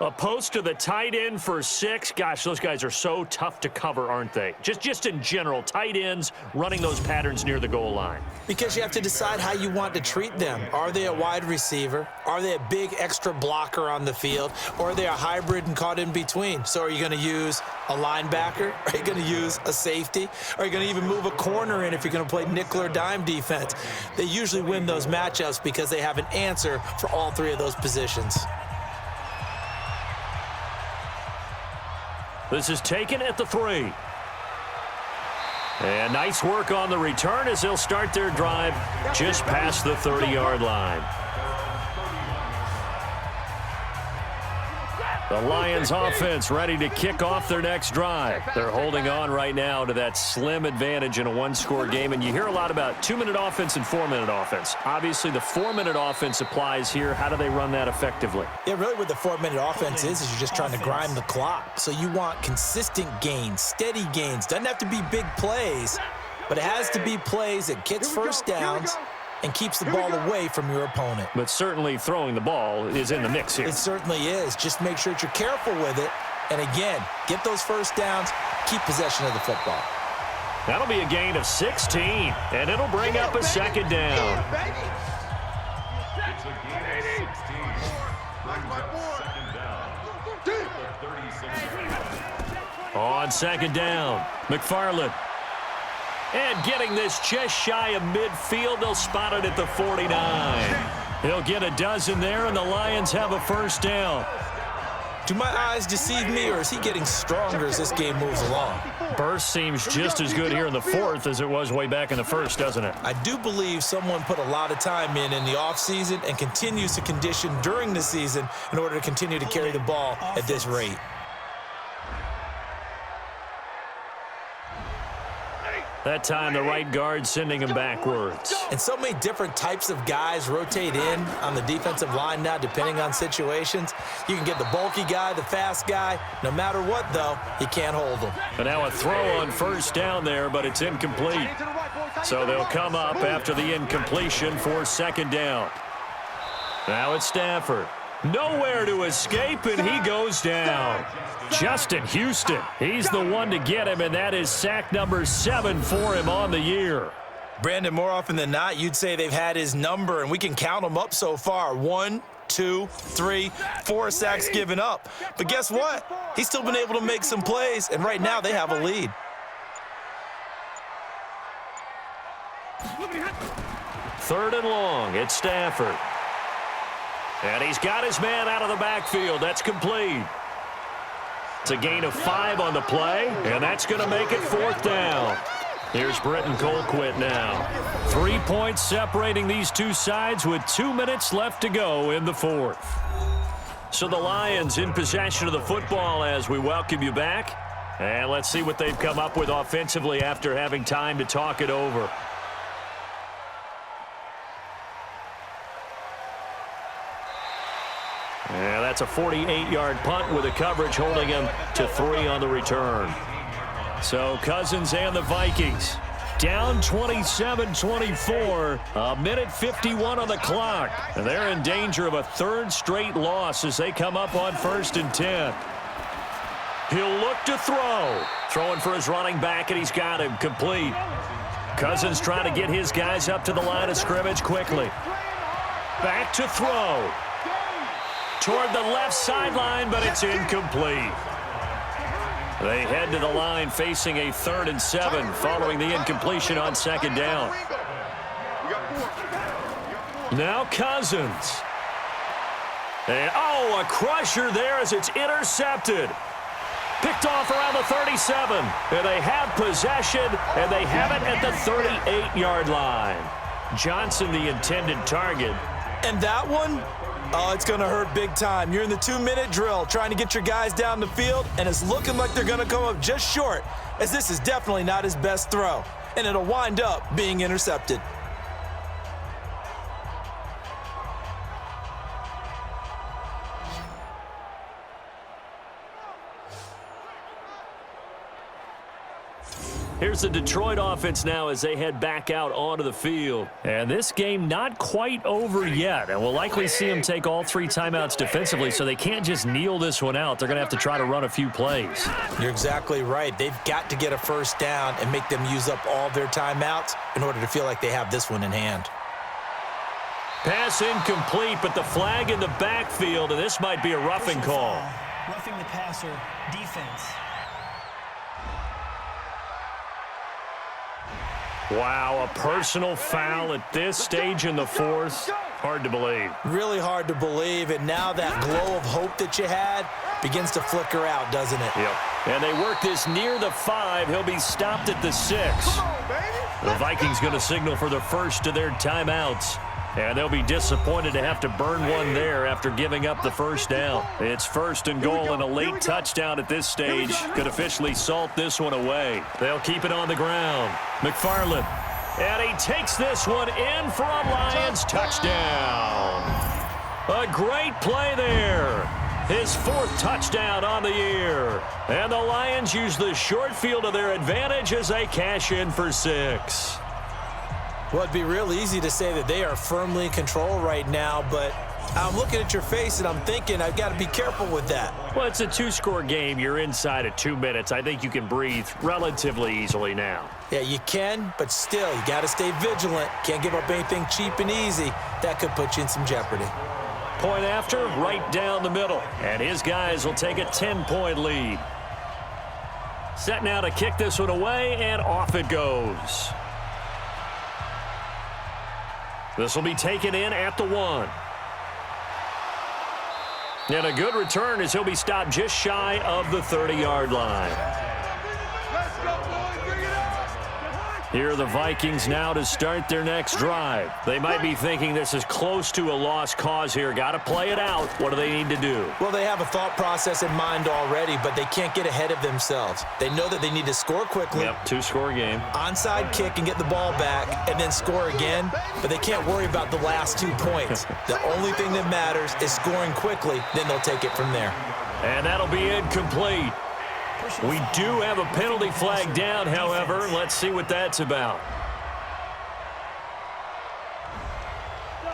A post to the tight end for 6. Gosh, those guys are so tough to cover, aren't they? Just in general, tight ends running those patterns near the goal line. Because you have to decide how you want to treat them. Are they a wide receiver? Are they a big extra blocker on the field? Or are they a hybrid and caught in between? So are you going to use a linebacker? Are you going to use a safety? Are you going to even move a corner in if you're going to play nickel or dime defense? They usually win those matchups because they have an answer for all 3 of those positions. This is taken at the 3. And nice work on the return as they'll start their drive just past the 30-yard line. The Lions offense ready to kick off their next drive. They're holding on right now to that slim advantage in a 1-score game. And you hear a lot about 2-minute offense and 4-minute offense. Obviously, the 4-minute offense applies here. How do they run that effectively? Yeah, really what the 4-minute offense is you're just trying to grind the clock. So you want consistent gains, steady gains. Doesn't have to be big plays, but it has to be plays that gets first downs and keeps the ball away from your opponent. But certainly throwing the ball is in the mix here. It certainly is. Just make sure that you're careful with it. And again, get those first downs, keep possession of the football. That'll be a gain of 16, and it'll bring up a second down. It's a gain of 16. Brings up second down. On second down, McFarland. And getting this just shy of midfield, they'll spot it at the 49. He'll get a dozen there, and the Lions have a first down. Do my eyes deceive me, or is he getting stronger as this game moves along? Burst seems just as good here in the 4th as it was way back in the 1st, doesn't it? I do believe someone put a lot of time in the offseason and continues to condition during the season in order to continue to carry the ball at this rate. That time, the right guard sending him backwards. And so many different types of guys rotate in on the defensive line now, depending on situations. You can get the bulky guy, the fast guy. No matter what, though, you can't hold them. And now a throw on first down there, but it's incomplete. So they'll come up after the incompletion for second down. Now it's Stafford. Nowhere to escape, and he goes down. Justin Houston, he's the one to get him, and that is sack number 7 for him on the year. Brandon, more often than not, you'd say they've had his number, and we can count them up so far. 1, 2, 3, 4 sacks given up. But guess what? He's still been able to make some plays, and right now they have a lead. Third and long, it's Stafford. And he's got his man out of the backfield. That's complete. It's a gain of 5 on the play, and that's going to make it 4th down. Here's Britton Colquitt now. 3 points separating these two sides with 2 minutes left to go in the 4th. So the Lions in possession of the football as we welcome you back. And let's see what they've come up with offensively after having time to talk it over. Yeah, that's a 48-yard punt with a coverage holding him to 3 on the return. So Cousins and the Vikings down 27-24, a minute 51 on the clock. And they're in danger of a 3rd straight loss as they come up on 1st and 10. He'll look to throw. Throwing for his running back, and he's got him complete. Cousins trying to get his guys up to the line of scrimmage quickly. Back to throw. Toward the left sideline, but it's incomplete. They head to the line facing a 3rd and 7 following the incompletion on 2nd down. Now Cousins. And, a crusher there as it's intercepted. Picked off around the 37. And they have possession, and they have it at the 38-yard line. Johnson, the intended target. And that one? Oh, it's going to hurt big time. You're in the 2-minute drill trying to get your guys down the field, and it's looking like they're going to come up just short, as this is definitely not his best throw, and it'll wind up being intercepted. Here's the Detroit offense now as they head back out onto the field. And this game not quite over yet. And we'll likely see them take all 3 timeouts defensively, so they can't just kneel this one out. They're going to have to try to run a few plays. You're exactly right. They've got to get a 1st down and make them use up all their timeouts in order to feel like they have this one in hand. Pass incomplete, but the flag in the backfield, and this might be a roughing call. Roughing the passer, defense. Wow, a personal foul at this stage in the 4th. Hard to believe. Really hard to believe, and now that glow of hope that you had begins to flicker out, doesn't it? Yep. And they work this near the 5. He'll be stopped at the 6. The Vikings going to signal for the first of their timeouts. And they'll be disappointed to have to burn one there after giving up the 1st down. It's 1st and goal, and a late touchdown at this stage could officially salt this one away. They'll keep it on the ground. McFarland. And he takes this one in for a Lions touchdown. A great play there. His 4th touchdown on the year. And the Lions use the short field to their advantage as they cash in for 6. Well, it'd be real easy to say that they are firmly in control right now, but I'm looking at your face and I'm thinking I've got to be careful with that. Well, it's a 2-score game. You're inside of 2 minutes. I think you can breathe relatively easily now. Yeah, you can, but still, you got to stay vigilant. Can't give up anything cheap and easy. That could put you in some jeopardy. Point after, right down the middle. And his guys will take a 10-point lead. Set now to kick this one away, and off it goes. This will be taken in at the 1. And a good return as he'll be stopped just shy of the 30-yard line. Here are the Vikings now to start their next drive. They might be thinking this is close to a lost cause here. Got to play it out. What do they need to do? Well, they have a thought process in mind already, but they can't get ahead of themselves. They know that they need to score quickly. Yep, 2-score game. Onside kick and get the ball back and then score again, but they can't worry about the last 2 points. The only thing that matters is scoring quickly, then they'll take it from there. And that'll be incomplete. We do have a penalty flag down, however. Let's see what that's about.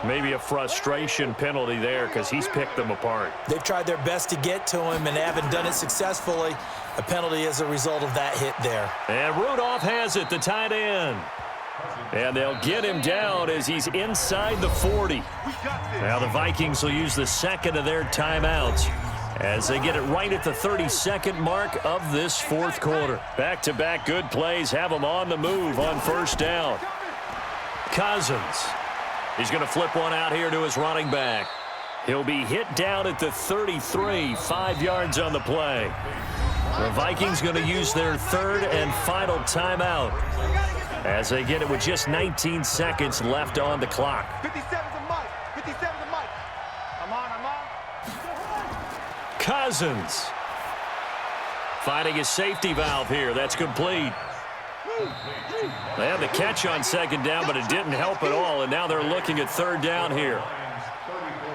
Maybe a frustration penalty there because he's picked them apart. They've tried their best to get to him and haven't done it successfully. A penalty as a result of that hit there. And Rudolph has it, the tight end. And they'll get him down as he's inside the 40. Now the Vikings will use the second of their timeouts as they get it right at the 32nd mark of this fourth quarter. Back-to-back good plays have them on the move on first down. Cousins. He's going to flip one out here to his running back. He'll be hit down at the 33, 5 yards on the play. The Vikings going to use their third and final timeout as they get it with just 19 seconds left on the clock. 57's a mic. 57's a mic. I'm on. Cousins finding his safety valve here. That's complete. They had the catch on second down, but it didn't help at all, and now they're looking at third down here.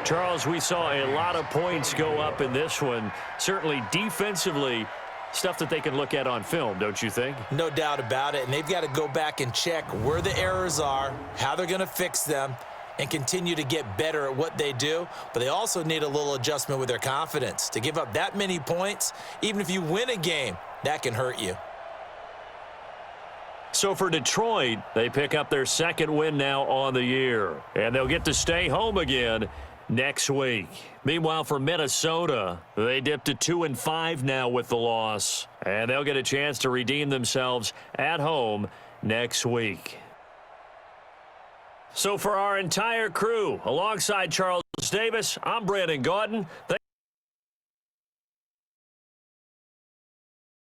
Charles, we saw a lot of points go up in this one. Certainly defensively, stuff that they can look at on film, don't you think? No doubt about it, and they've got to go back and check where the errors are, how they're going to fix them, and continue to get better at what they do. But they also need a little adjustment with their confidence. To give up that many points, even if you win a game, that can hurt you. So for Detroit, they pick up their second win now on the year, and they'll get to stay home again next week. Meanwhile, for Minnesota, they dipped to 2-5 now with the loss, and they'll get a chance to redeem themselves at home next week. So for our entire crew, alongside Charles Davis, I'm Brandon Gaudin.